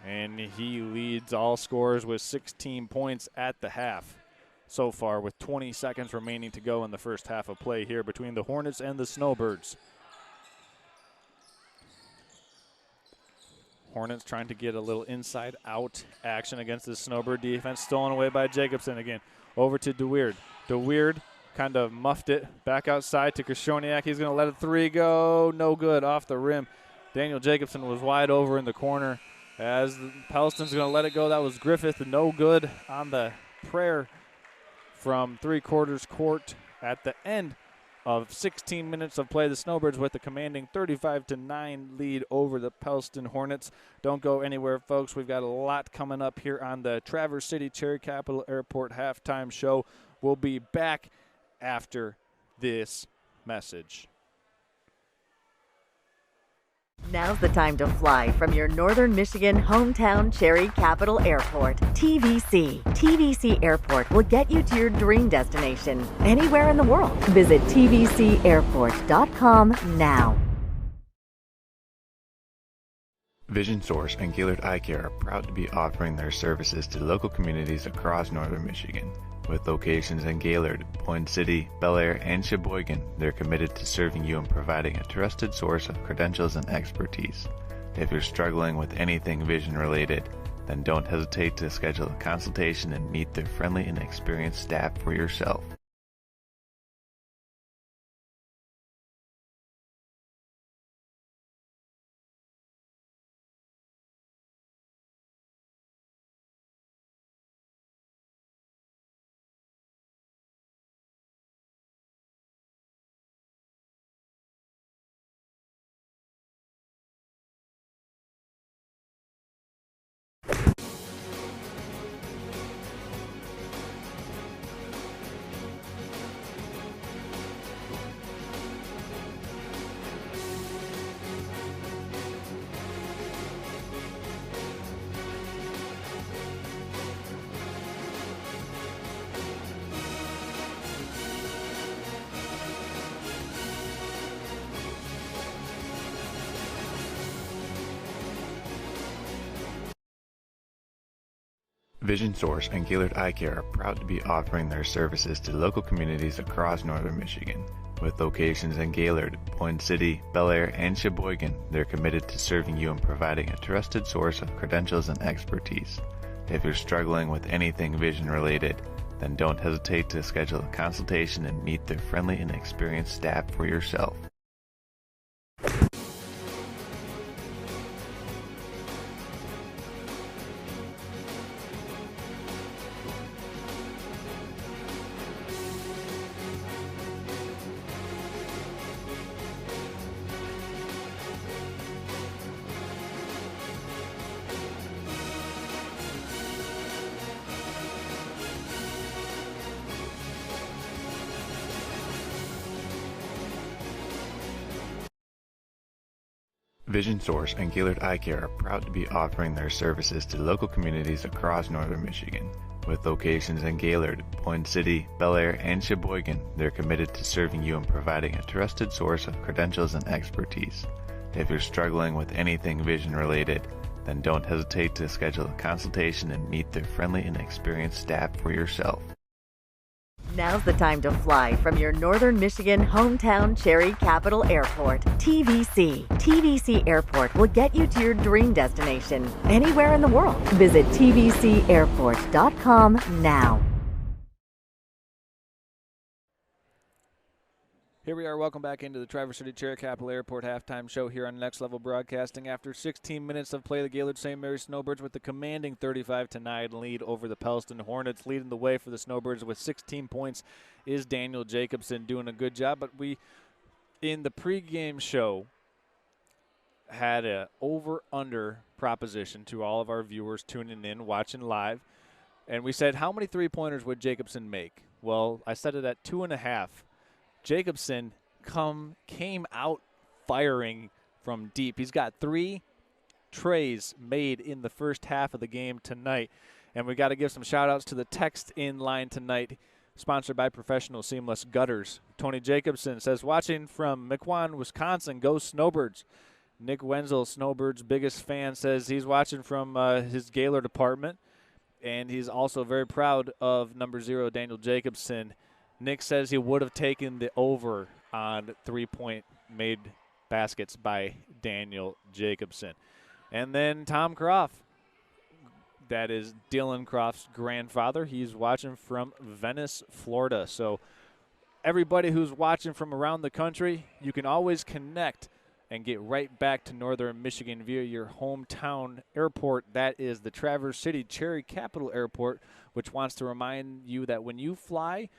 And he leads all scorers with 16 points at the half so far, with 20 seconds remaining to go in the first half of play here between the Hornets and the Snowbirds. Hornets trying to get a little inside-out action against the Snowbird defense. Stolen away by Jacobson again. Over to DeWeird. DeWeird kind of muffed it. Back outside to Koshoniak. He's going to let a 3 go. No good off the rim. Daniel Jacobson was wide over in the corner as Pellston's going to let it go. That was Griffith. No good on the prayer from three-quarters court at the end of 16 minutes of play. The Snowbirds with the commanding 35-9 lead over the Pellston Hornets. Don't go anywhere, folks. We've got a lot coming up here on the Traverse City Cherry Capital Airport halftime show. We'll be back after this message. Now's the time to fly from your Northern Michigan hometown Cherry Capital Airport. TVC. TVC Airport will get you to your dream destination anywhere in the world. Visit tvcairport.com now. Vision Source and Gaylord Eye Care are proud to be offering their services to local communities across northern Michigan. With locations in Gaylord, Point City, Bel Air, and Sheboygan, they're committed to serving you and providing a trusted source of credentials and expertise. If you're struggling with anything vision related, then don't hesitate to schedule a consultation and meet their friendly and experienced staff for yourself. Vision Source and Gaylord Eye Care are proud to be offering their services to local communities across northern Michigan. With locations in Gaylord, Point City, Bel Air, and Sheboygan, they're committed to serving you and providing a trusted source of credentials and expertise. If you're struggling with anything vision related, then don't hesitate to schedule a consultation and meet their friendly and experienced staff for yourself. Vision Source and Gaylord Eye Care are proud to be offering their services to local communities across northern Michigan. With locations in Gaylord, Point City, Bel Air, and Sheboygan, they're committed to serving you and providing a trusted source of credentials and expertise. If you're struggling with anything vision related, then don't hesitate to schedule a consultation and meet their friendly and experienced staff for yourself. Now's the time to fly from your northern Michigan hometown Cherry Capital Airport. TVC. TVC Airport will get you to your dream destination anywhere in the world. Visit tvcairport.com now. Here we are. Welcome back into the Varsity Cherry Capital Airport halftime show here on Next Level Broadcasting. After 16 minutes of play, the Gaylord St. Mary's Snowbirds with the commanding 35-9 lead over the Pellston Hornets. Leading the way for the Snowbirds with 16 points is Daniel Jacobson, doing a good job. But we, in the pregame show, had a over-under proposition to all of our viewers tuning in, watching live. And we said, how many three-pointers would Jacobson make? Well, I set it at 2.5. Jacobson came out firing from deep. He's got 3 trays made in the first half of the game tonight. And we got to give some shout-outs to the text in line tonight, sponsored by Professional Seamless Gutters. Tony Jacobson says, watching from Mequon, Wisconsin, go Snowbirds. Nick Wenzel, Snowbirds' biggest fan, says he's watching from his Gaylord apartment. And he's also very proud of number 0, Daniel Jacobson. Nick says he would have taken the over on 3-point made baskets by Daniel Jacobson. And then Tom Croft, that is Dylan Croft's grandfather. He's watching from Venice, Florida. So everybody who's watching from around the country, you can always connect and get right back to northern Michigan via your hometown airport. That is the Traverse City Cherry Capital Airport, which wants to remind you that when you fly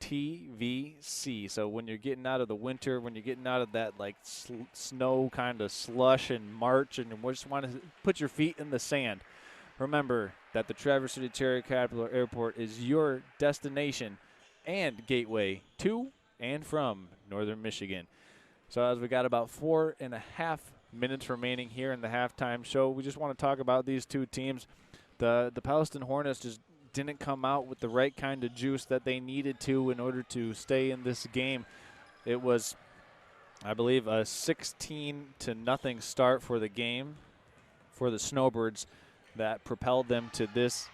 TVC. So when you're getting out of the winter, when you're getting out of that like snow kind of slush in March, and you just want to put your feet in the sand, remember that the Traverse City Cherry Capital Airport is your destination and gateway to and from northern Michigan. So as we got about 4.5 minutes remaining here in the halftime show, we just want to talk about these two teams. The Pellston Hornets just didn't come out with the right kind of juice that they needed to in order to stay in this game. It was, I believe, a 16-0 start for the game for the Snowbirds that propelled them to this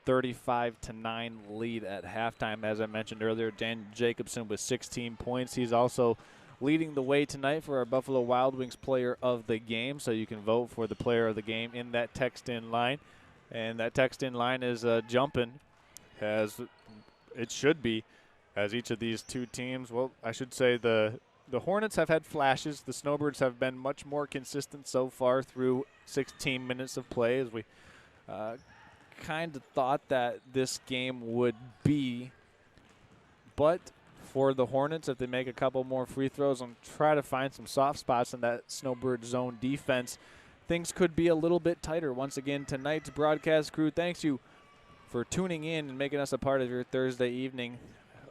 35-9 lead at halftime. As I mentioned earlier, Dan Jacobson with 16 points. He's also leading the way tonight for our Buffalo Wild Wings player of the game, so you can vote for the player of the game in that text-in line. And that text-in line is jumping, as it should be, as each of these two teams, well, I should say the Hornets have had flashes. The Snowbirds have been much more consistent so far through 16 minutes of play, as we kind of thought that this game would be. But for the Hornets, if they make a couple more free throws and try to find some soft spots in that Snowbird zone defense, things could be a little bit tighter. Once again, tonight's broadcast crew, thanks you for tuning in and making us a part of your Thursday evening.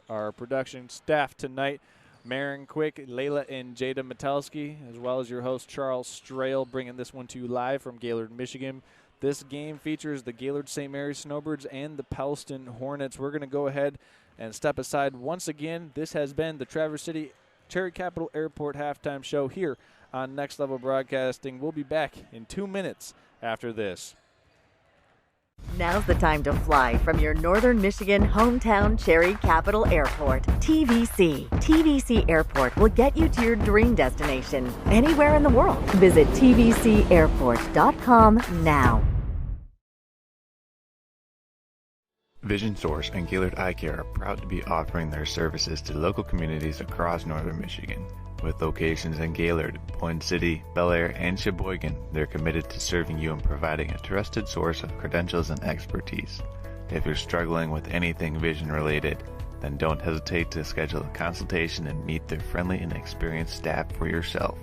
Our production staff tonight, Marin Quick, Layla and Jada Metelski, as well as your host, Charles Strail, bringing this one to you live from Gaylord, Michigan. This game features the Gaylord St. Mary's Snowbirds and the Pellston Hornets. We're going to go ahead and step aside once again. This has been the Traverse City Cherry Capital Airport halftime show here on Next Level Broadcasting. We'll be back in 2 minutes after this. Now's the time to fly from your Northern Michigan hometown Cherry Capital Airport. TVC. TVC Airport will get you to your dream destination anywhere in the world. Visit tvcairport.com now. Vision Source and Gaylord Eye Care are proud to be offering their services to local communities across northern Michigan. With locations in Gaylord, Point City, Bel Air, and Sheboygan, they're committed to serving you and providing a trusted source of credentials and expertise. If you're struggling with anything vision related, then don't hesitate to schedule a consultation and meet their friendly and experienced staff for yourself.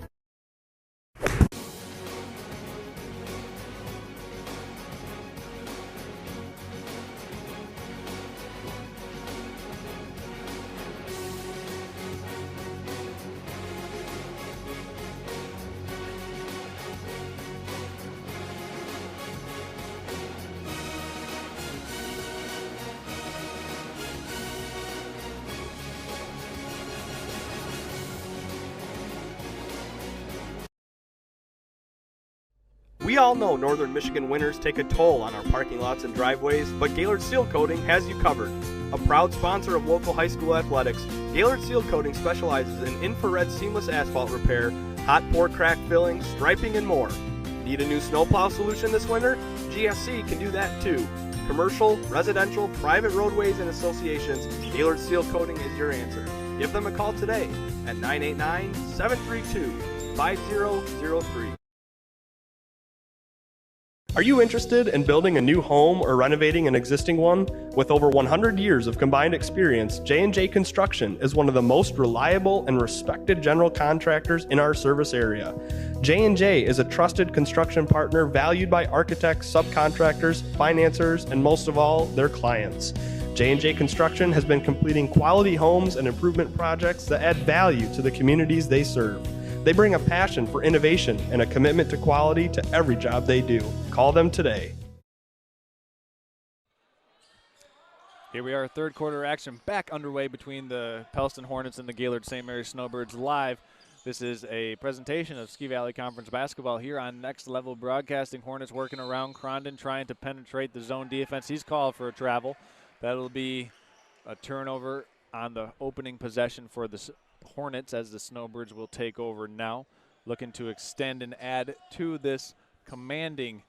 We all know northern Michigan winters take a toll on our parking lots and driveways, but Gaylord Seal Coating has you covered. A proud sponsor of local high school athletics, Gaylord Seal Coating specializes in infrared seamless asphalt repair, hot pour crack filling, striping, and more. Need a new snowplow solution this winter? GSC can do that too. Commercial, residential, private roadways, and associations, Gaylord Seal Coating is your answer. Give them a call today at 989-732-5003. Are you interested in building a new home or renovating an existing one? With over 100 years of combined experience, J&J Construction is one of the most reliable and respected general contractors in our service area. J&J is a trusted construction partner valued by architects, subcontractors, financiers, and most of all, their clients. J&J Construction has been completing quality homes and improvement projects that add value to the communities they serve. They bring a passion for innovation and a commitment to quality to every job they do. Call them today. Here we are, third quarter action back underway between the Pellston Hornets and the Gaylord St. Mary's Snowbirds live. This is a presentation of Ski Valley Conference basketball here on Next Level Broadcasting. Hornets working around Crondon, trying to penetrate the zone defense. He's called for a travel. That'll be a turnover on the opening possession for the Hornets as the Snowbirds will take over now, looking to extend and add to this commanding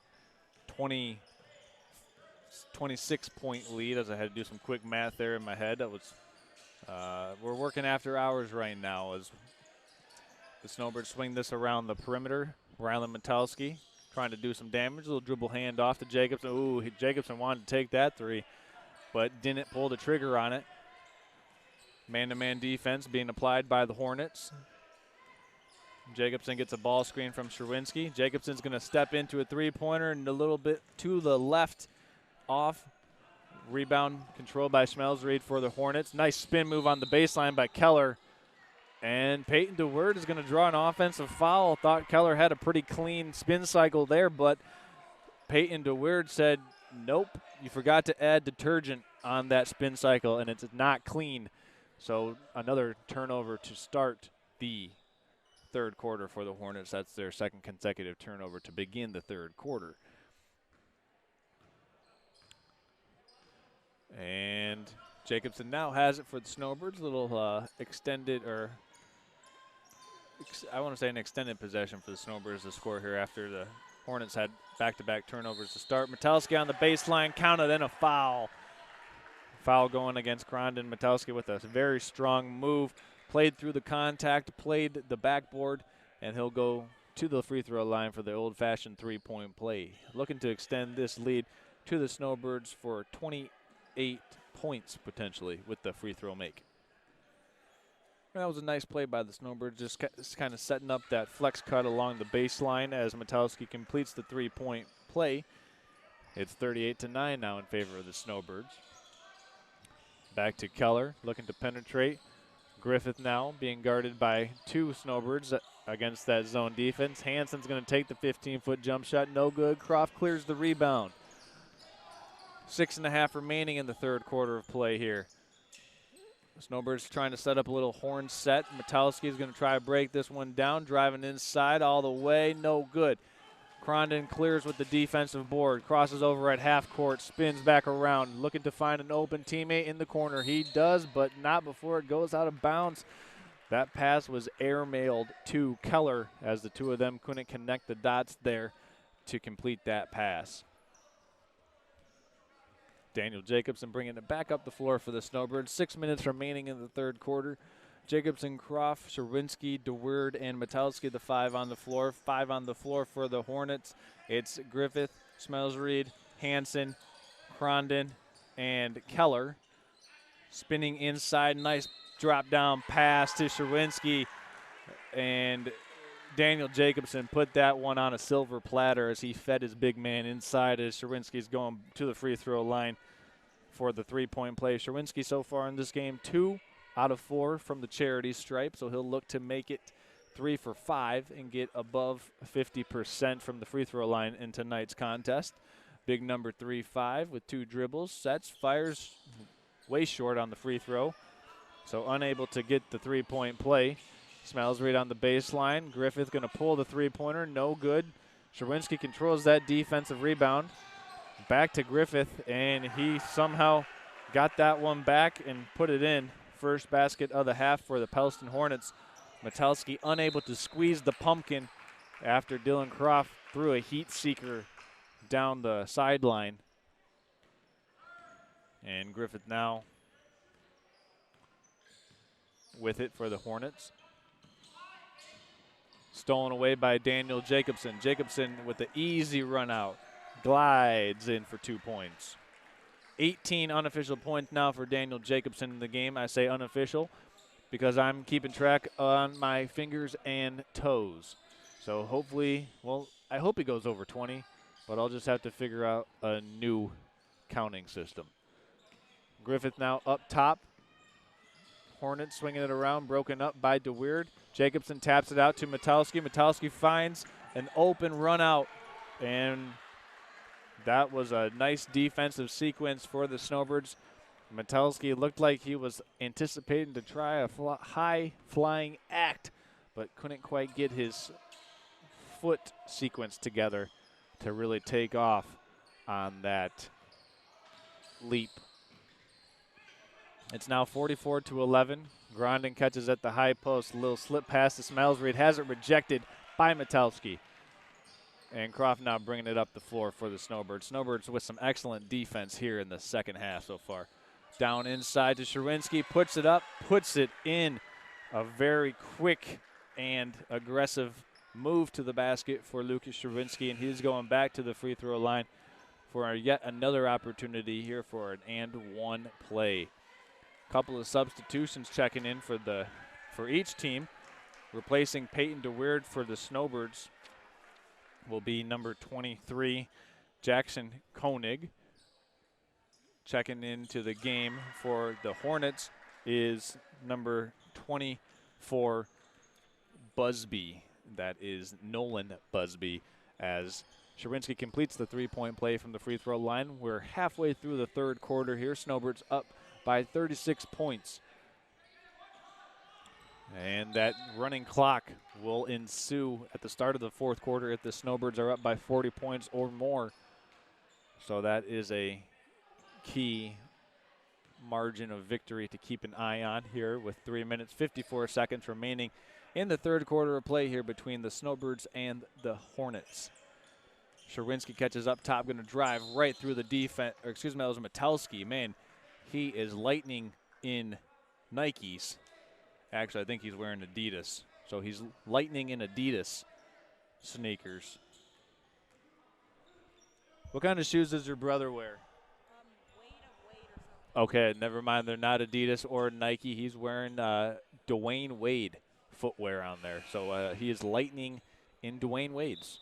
26-point lead. As I had to do some quick math there in my head, that was we're working after hours right now as the Snowbirds swing this around the perimeter. Rylan Metalski trying to do some damage. A little dribble hand off to Jacobson. Ooh, Jacobson wanted to take that three, but didn't pull the trigger on it. Man-to-man defense being applied by the Hornets. Jacobson gets a ball screen from Sherwinski. Jacobson's going to step into a three-pointer and a little bit to the left off. Rebound controlled by Schmelzried for the Hornets. Nice spin move on the baseline by Keller. And Peyton DeWord is going to draw an offensive foul. Thought Keller had a pretty clean spin cycle there, but Peyton DeWord said, nope, you forgot to add detergent on that spin cycle, and it's not clean. So another turnover to start the third quarter for the Hornets. That's their second consecutive turnover to begin the third quarter. And Jacobson now has it for the Snowbirds. A little extended, or I want to say an extended possession for the Snowbirds to score here after the Hornets had back-to-back turnovers to start. Metalski on the baseline, counted, then a foul. Foul going against Crondon. Metalski with a very strong move. Played through the contact, played the backboard, and he'll go to the free throw line for the old-fashioned three-point play. Looking to extend this lead to the Snowbirds for 28 points potentially with the free throw make. That was a nice play by the Snowbirds, just kind of setting up that flex cut along the baseline as Metalski completes the three-point play. It's 38-9 now in favor of the Snowbirds. Back to Keller, looking to penetrate. Griffith now being guarded by two Snowbirds against that zone defense. Hansen's going to take the 15-foot jump shot. No good. Croft clears the rebound. 6.5 remaining in the third quarter of play here. Snowbirds trying to set up a little horn set. Metalski is going to try to break this one down. Driving inside all the way. No good. Crondon clears with the defensive board, crosses over at half court, spins back around, looking to find an open teammate in the corner. He does, but not before it goes out of bounds. That pass was airmailed to Keller as the two of them couldn't connect the dots there to complete that pass. Daniel Jacobson bringing it back up the floor for the Snowbirds. 6 minutes remaining in the third quarter. Jacobson, Croft, Sherwinski, DeWeerd, and Metowski, the 5 on the floor. 5 on the floor for the Hornets. It's Griffith, Smelsreed, Hansen, Crondon, and Keller. Spinning inside, nice drop-down pass to Sherwinski. And Daniel Jacobson put that one on a silver platter as he fed his big man inside as Sherwinski's going to the free throw line for the three-point play. Sherwinski so far in this game, 2 out of 4 from the charity stripe, so he'll look to make it 3 for 5 and get above 50% from the free throw line in tonight's contest. Big number 3-5 with 2 dribbles, sets, fires way short on the free throw, so unable to get the three-point play. Smelsreed on the baseline. Griffith going to pull the three-pointer, no good. Sherwinski controls that defensive rebound. Back to Griffith, and he somehow got that one back and put it in. First basket of the half for the Pellston Hornets. Metowski unable to squeeze the pumpkin after Dylan Croft threw a heat seeker down the sideline. And Griffith now with it for the Hornets. Stolen away by Daniel Jacobson. Jacobson with the easy run out. Glides in for 2 points. 18 unofficial points now for Daniel Jacobson in the game. I say unofficial because I'm keeping track on my fingers and toes. So hopefully, well, I hope he goes over 20, but I'll just have to figure out a new counting system. Griffith now up top. Hornets swinging it around, broken up by DeWeerd. Jacobson taps it out to Metowski. Metowski finds an open run out, and that was a nice defensive sequence for the Snowbirds. Metowski looked like he was anticipating to try a high-flying act, but couldn't quite get his foot sequence together to really take off on that leap. It's now 44-11. Grondin catches at the high post. A little slip pass to Smelsreed. Has it rejected by Metowski. And Croft now bringing it up the floor for the Snowbirds. Snowbirds with some excellent defense here in the second half so far. Down inside to Sherwinski. Puts it up. Puts it in. A very quick and aggressive move to the basket for Lucas Sherwinski. And he's going back to the free throw line for yet another opportunity here for an and one play. Couple of substitutions checking in for each team. Replacing Peyton DeWeerd for the Snowbirds will be number 23, Jackson Koenig. Checking into the game for the Hornets is number 24, Busby. That is Nolan Busby, as Sherwinski completes the three-point play from the free throw line. We're halfway through the third quarter here. Snowbirds up by 36 points. And that running clock will ensue at the start of the fourth quarter if the Snowbirds are up by 40 points or more. So that is a key margin of victory to keep an eye on here with 3 minutes, 54 seconds remaining in the third quarter of play here between the Snowbirds and the Hornets. Sherwinski catches up top, going to drive right through the defense. Or excuse me, that was Metowski. Man, he is lightning in Nikes. Actually, I think he's wearing Adidas. So he's lightning in Adidas sneakers. What kind of shoes does your brother wear? Okay, never mind. They're not Adidas or Nike. He's wearing Dwayne Wade footwear on there. So he is lightning in Dwayne Wade's.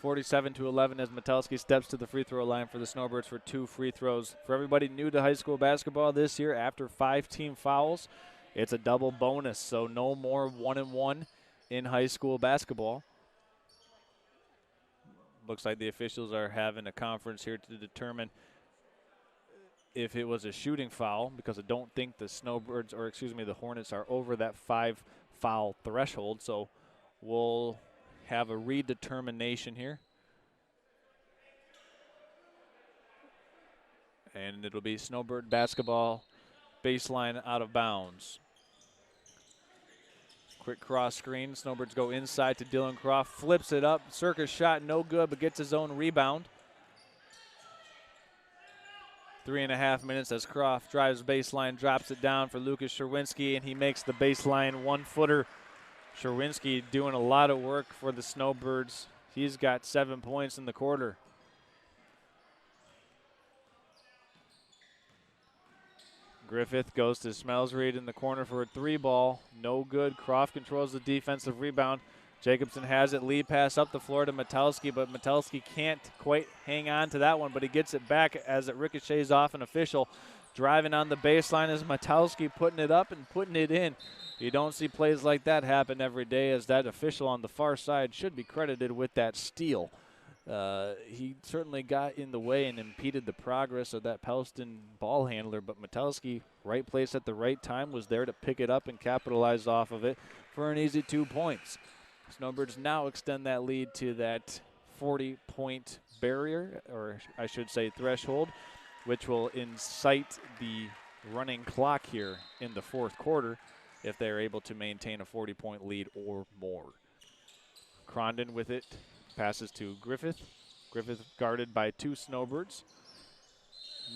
47-11 as Metowski steps to the free throw line for the Snowbirds for 2 free throws. For everybody new to high school basketball this year, after 5 team fouls, it's a double bonus. So no more 1-and-1 in high school basketball. Looks like the officials are having a conference here to determine if it was a shooting foul, because I don't think the Snowbirds, or excuse me, the Hornets are over that 5 foul threshold. So we'll have a redetermination here. And it'll be Snowbird basketball, baseline out of bounds. Quick cross screen. Snowbirds go inside to Dylan Croft. Flips it up. Circus shot, no good, but gets his own rebound. 3.5 minutes as Croft drives baseline, drops it down for Lucas Sherwinski, and he makes the baseline one-footer. Sherwinski doing a lot of work for the Snowbirds. He's got 7 points in the quarter. Griffith goes to Smelsreed in the corner for a 3-ball. No good. Croft controls the defensive rebound. Jacobson has it. Lead pass up the floor to Metelski, but Metelski can't quite hang on to that one, but he gets it back as it ricochets off an official. Driving on the baseline is Metelski, putting it up and putting it in. You don't see plays like that happen every day, as that official on the far side should be credited with that steal. He certainly got in the way and impeded the progress of that Pellston ball handler, but Metelski, right place at the right time, was there to pick it up and capitalize off of it for an easy 2 points. Snowbirds now extend that lead to that 40-point barrier, or I should say threshold, which will incite the running clock here in the fourth quarter if they're able to maintain a 40-point lead or more. Crondon with it. Passes to Griffith. Griffith guarded by 2 Snowbirds.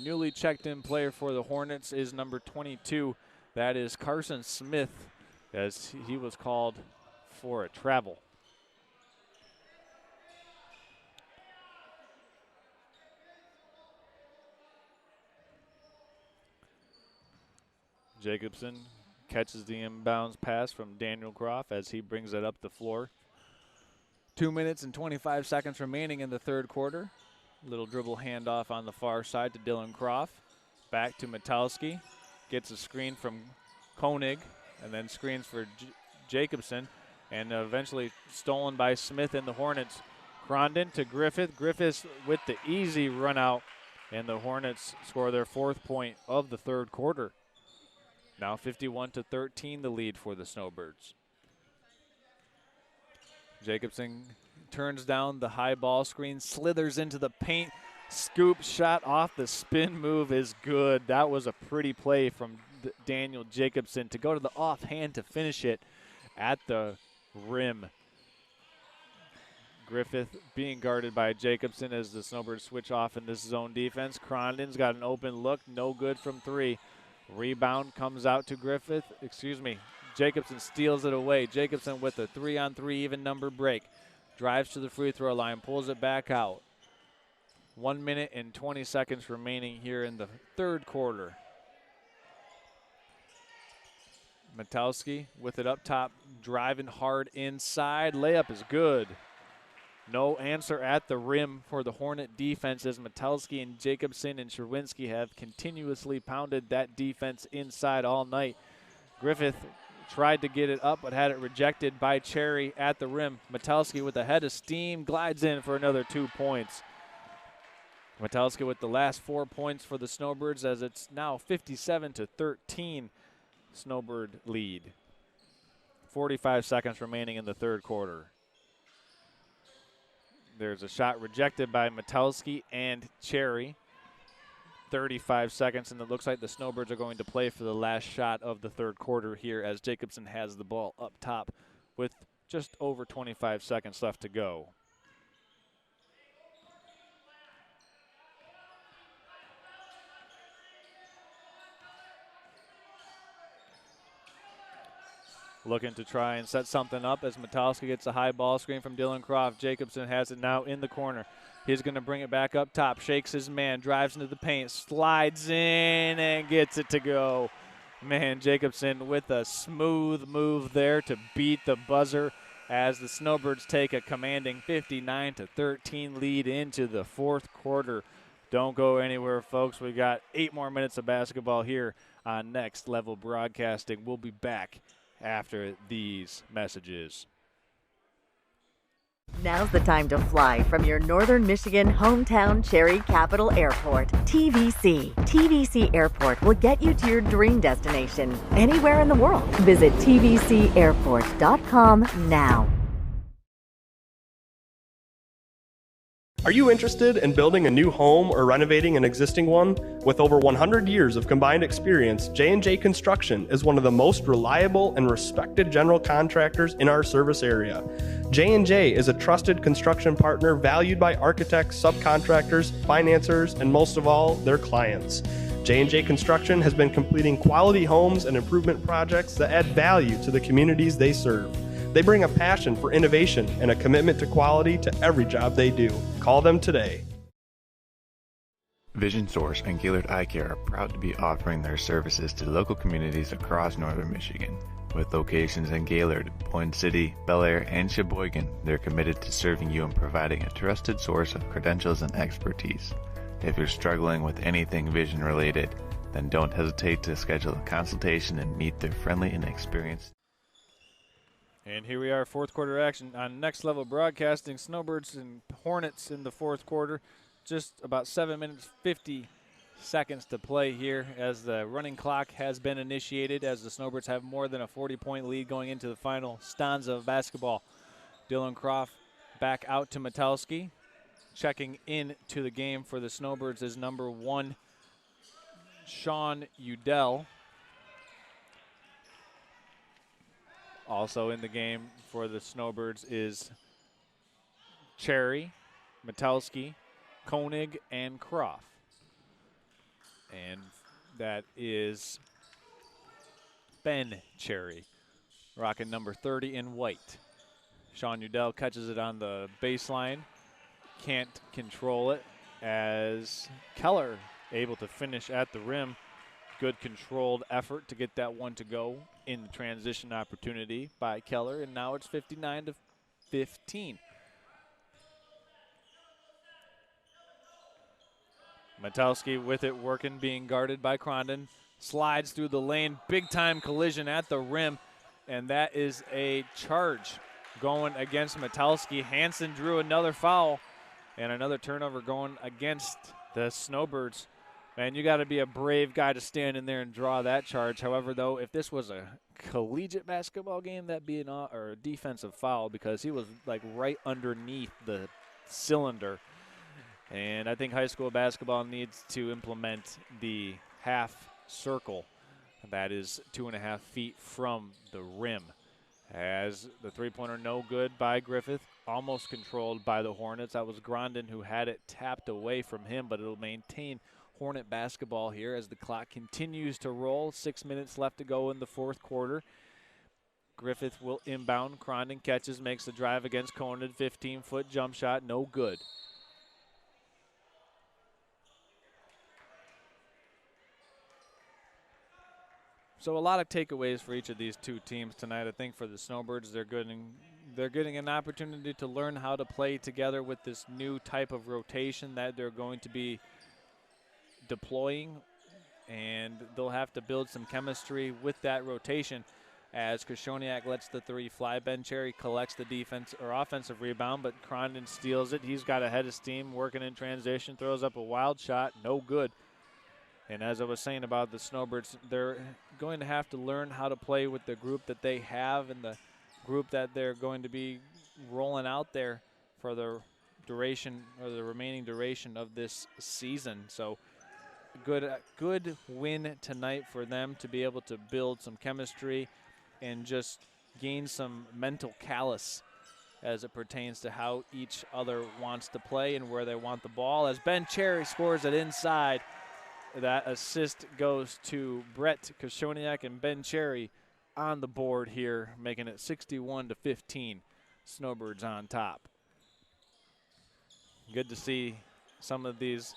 Newly checked in player for the Hornets is number 22. That is Carson Smith, as he was called for a travel. Jacobson catches the inbounds pass from Daniel Croft as he brings it up the floor. 2 minutes and 25 seconds remaining in the third quarter. Little dribble handoff on the far side to Dylan Croft. Back to Metelski. Gets a screen from Koenig and then screens for Jacobson. And eventually stolen by Smith and the Hornets. Crondon to Griffith. Griffith with the easy run out. And the Hornets score their 4th point of the third quarter. Now 51-13 the lead for the Snowbirds. Jacobson turns down the high ball screen, slithers into the paint, scoop shot off the spin move is good. That was a pretty play from Daniel Jacobson to go to the offhand to finish it at the rim. Griffith being guarded by Jacobson as the Snowbirds switch off in this zone defense. Crondon's got an open look, no good from 3. Rebound comes out to Griffith, Jacobson steals it away. Jacobson with a 3-on-3 even number break. Drives to the free throw line, pulls it back out. 1 minute and 20 seconds remaining here in the third quarter. Metelski with it up top, driving hard inside. Layup is good. No answer at the rim for the Hornet defense as Metelski and Jacobson and Sherwinski have continuously pounded that defense inside all night. Griffith tried to get it up, but had it rejected by Cherry at the rim. Metelski with a head of steam glides in for another 2 points. Metelski with the last 4 points for the Snowbirds as it's now 57-13 Snowbird lead. 45 seconds remaining in the third quarter. There's a shot rejected by Metelski and Cherry. 35 seconds, and it looks like the Snowbirds are going to play for the last shot of the third quarter here as Jacobson has the ball up top with just over 25 seconds left to go. Looking to try and set something up as Metelski gets a high ball screen from Dylan Croft. Jacobson has it now in the corner. He's going to bring it back up top, shakes his man, drives into the paint, slides in and gets it to go. Man, Jacobson with a smooth move there to beat the buzzer as the Snowbirds take a commanding 59-13 lead into the fourth quarter. Don't go anywhere, folks. We got 8 more minutes of basketball here on Next Level Broadcasting. We'll be back after these messages. Now's the time to fly from your Northern Michigan hometown Cherry Capital Airport. TVC. TVC Airport will get you to your dream destination anywhere in the world. Visit tvcairport.com now. Are you interested in building a new home or renovating an existing one? With over 100 years of combined experience, J&J Construction is one of the most reliable and respected general contractors in our service area. J&J is a trusted construction partner valued by architects, subcontractors, financiers, and most of all, their clients. J&J Construction has been completing quality homes and improvement projects that add value to the communities they serve. They bring a passion for innovation and a commitment to quality to every job they do. Call them today. Vision Source and Gaylord Eye Care are proud to be offering their services to local communities across northern Michigan. With locations in Gaylord, Point City, Bel Air, and Sheboygan, they're committed to serving you and providing a trusted source of credentials and expertise. If you're struggling with anything vision related, then don't hesitate to schedule a consultation and meet their friendly and experienced. And here we are, fourth quarter action on Next Level Broadcasting. Snowbirds and Hornets in the fourth quarter. Just about 7 minutes, 50 seconds to play here as the running clock has been initiated, as the Snowbirds have more than a 40-point lead going into the final stanza of basketball. Dylan Croft back out to Metelsky. Checking in to the game for the Snowbirds is number 1, Sean Udell. Also in the game for the Snowbirds is Cherry, Metelsky, Koenig, and Croft. And that is Ben Cherry, rocking number 30 in white. Sean Udell catches it on the baseline. Can't control it as Keller able to finish at the rim. Good controlled effort to get that one to go in the transition opportunity by Keller, and now it's 59-15. Metelsky with it working, being guarded by Crondon. Slides through the lane, big time collision at the rim, and that is a charge going against Metelsky. Hansen drew another foul, and another turnover going against the Snowbirds. Man, you got to be a brave guy to stand in there and draw that charge. However, though, if this was a collegiate basketball game, that'd be a defensive foul, because he was like right underneath the cylinder. And I think high school basketball needs to implement the half circle. That is 2.5 feet from the rim. As the three-pointer no good by Griffith, almost controlled by the Hornets. That was Grondin who had it tapped away from him, but it'll maintain Hornet basketball here as the clock continues to roll. 6 minutes left to go in the fourth quarter. Griffith will inbound. Crondon catches, makes the drive against Conan. 15-foot jump shot, no good. So a lot of takeaways for each of these two teams tonight. I think for the Snowbirds, they're getting an opportunity to learn how to play together with this new type of rotation that they're going to be deploying, and they'll have to build some chemistry with that rotation as Koshoniak lets the three fly. Ben Cherry collects the defense or offensive rebound, but Crondon steals it. He's got a head of steam working in transition, throws up a wild shot, no good. And as I was saying about the Snowbirds, they're going to have to learn how to play with the group that they have and the group that they're going to be rolling out there for the duration or the remaining duration of this season. So good win tonight for them to be able to build some chemistry and just gain some mental callus as it pertains to how each other wants to play and where they want the ball. As Ben Cherry scores it inside, that assist goes to Brett Koshoniak, and Ben Cherry on the board here, making it 61-15. Snowbirds on top. Good to see some of these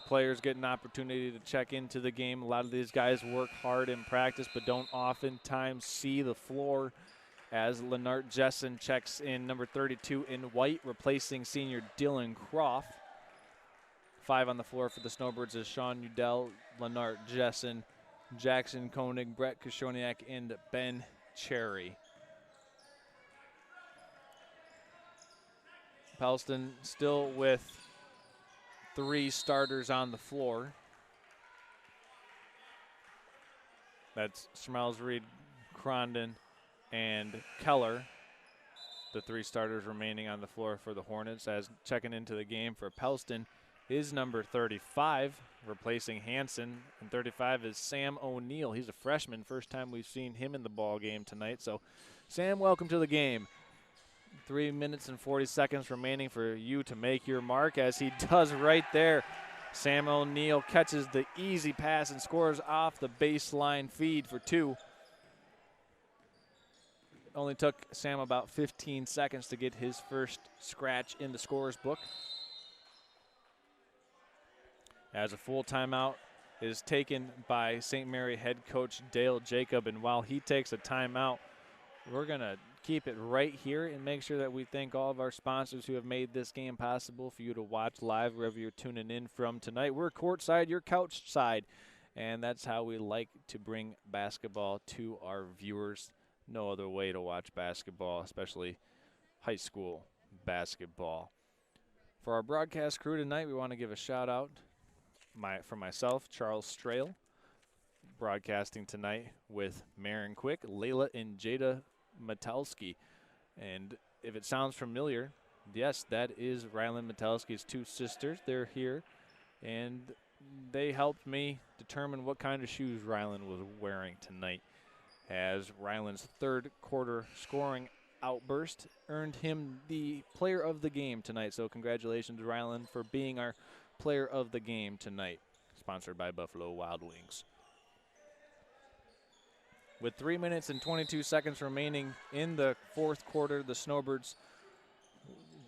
players get an opportunity to check into the game. A lot of these guys work hard in practice but don't oftentimes see the floor, as Lennart Jessen checks in, number 32 in white, replacing senior Dylan Croft. 5 on the floor for the Snowbirds is Sean Udell, Lennart Jessen, Jackson Koenig, Brett Koshoniak, and Ben Cherry. Pellston still with 3 starters on the floor. That's Schmelzried, Crondon, and Keller. The 3 starters remaining on the floor for the Hornets. As checking into the game for Pellston is number 35, replacing Hansen. And 35 is Sam O'Neill. He's a freshman. First time we've seen him in the ball game tonight. So, Sam, welcome to the game. 3 minutes and 40 seconds remaining for you to make your mark, as he does right there. Sam O'Neill catches the easy pass and scores off the baseline feed for 2. Only took Sam about 15 seconds to get his first scratch in the scorer's book. As a full timeout is taken by St. Mary head coach Dale Jacob, and while he takes a timeout, we're going to keep it right here and make sure that we thank all of our sponsors who have made this game possible for you to watch live wherever you're tuning in from tonight. We're courtside, you're couch side, and that's how we like to bring basketball to our viewers. No other way to watch basketball, especially high school basketball. For our broadcast crew tonight, we want to give a shout out for myself, Charles Strail, broadcasting tonight with Marin Quick, Layla and Jada Metalski. And if it sounds familiar, yes, that is Rylan Metalski's 2 sisters. They're here, and they helped me determine what kind of shoes Rylan was wearing tonight, as Rylan's 3rd quarter scoring outburst earned him the player of the game tonight. So congratulations, Rylan, for being our player of the game tonight, sponsored by Buffalo Wild Wings. With 3 minutes and 22 seconds remaining in the 4th quarter, the Snowbirds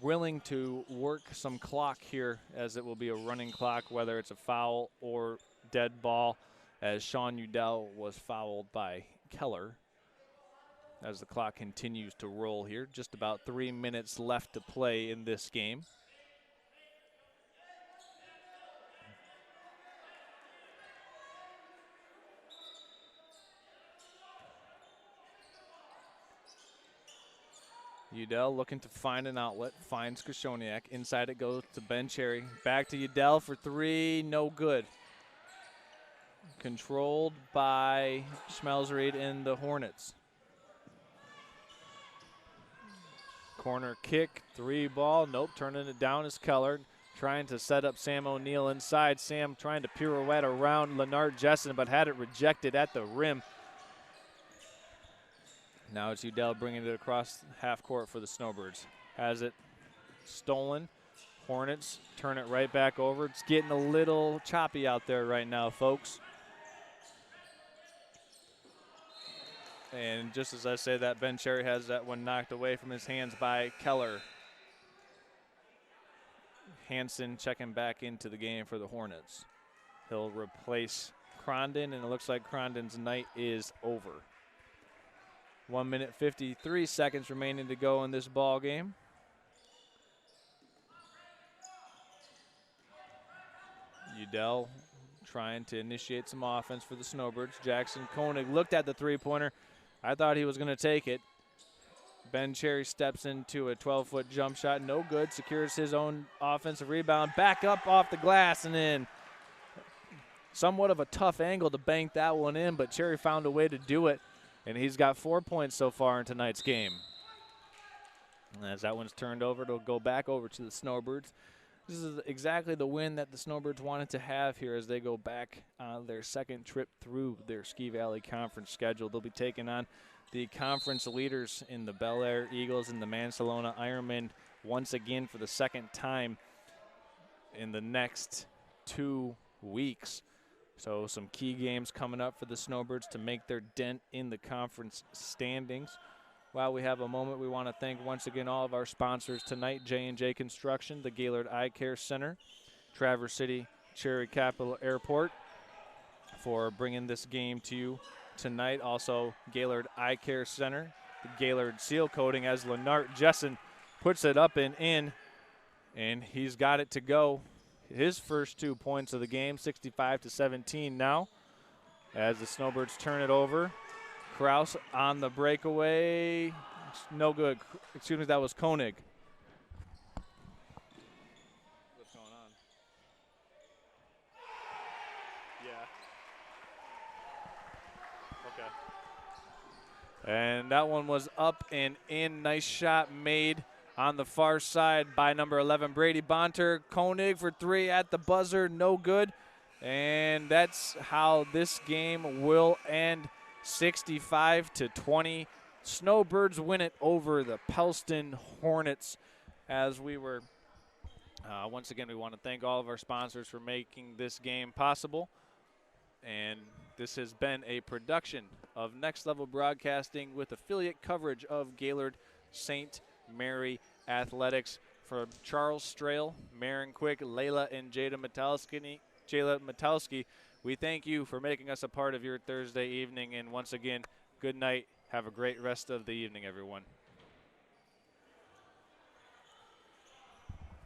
willing to work some clock here, as it will be a running clock, whether it's a foul or dead ball, as Sean Udell was fouled by Keller. As the clock continues to roll here, just about 3 minutes left to play in this game. Udell looking to find an outlet, finds Krishoniak. Inside it goes to Ben Cherry. Back to Udell for 3, no good. Controlled by Schmelzried and the Hornets. Corner kick, 3 ball, nope, turning it down is Keller. Trying to set up Sam O'Neill inside. Sam trying to pirouette around Lennart Jessen, but had it rejected at the rim. Now it's Udell bringing it across half court for the Snowbirds. Has it stolen. Hornets turn it right back over. It's getting a little choppy out there right now, folks. And just as I say that, Ben Cherry has that one knocked away from his hands by Keller. Hansen checking back into the game for the Hornets. He'll replace Crondon, and it looks like Crondon's night is over. 1 minute 53 seconds remaining to go in this ball game. Udell trying to initiate some offense for the Snowbirds. Jackson Koenig looked at the three-pointer. I thought he was going to take it. Ben Cherry steps into a 12-foot jump shot. No good. Secures his own offensive rebound. Back up off the glass and in. Somewhat of a tough angle to bank that one in, but Cherry found a way to do it. And he's got 4 points so far in tonight's game. As that one's turned over, it'll go back over to the Snowbirds. This is exactly the win that the Snowbirds wanted to have here as they go back on their second trip through their Ski Valley Conference schedule. They'll be taking on the conference leaders in the Bel Air Eagles and the Mansalona Ironmen once again for the second time in the next 2 weeks. So some key games coming up for the Snowbirds to make their dent in the conference standings. While we have a moment, we want to thank once again all of our sponsors tonight: J&J Construction, the Gaylord Eye Care Center, Traverse City Cherry Capital Airport for bringing this game to you tonight. Also, Gaylord Eye Care Center, the Gaylord Seal Coating, as Lennart Jessen puts it up and in, and he's got it to go. His first 2 points of the game, 65-17 now, as the Snowbirds turn it over. Kraus on the breakaway. No good. Excuse me, that was Koenig. And that one was up and in. Nice shot made on the far side by number 11, Brady Bonter. Koenig for three at the buzzer, no good. And that's how this game will end, 65-20. Snowbirds win it over the Pellston Hornets. As we were, once again, we want to thank all of our sponsors for making this game possible. And this has been a production of Next Level Broadcasting with affiliate coverage of Gaylord St. Mary Athletics. For Charles Strail, Marin Quick, Layla, and Jayla Metalski, we thank you for making us a part of your Thursday evening. And once again, good night. Have a great rest of the evening, everyone.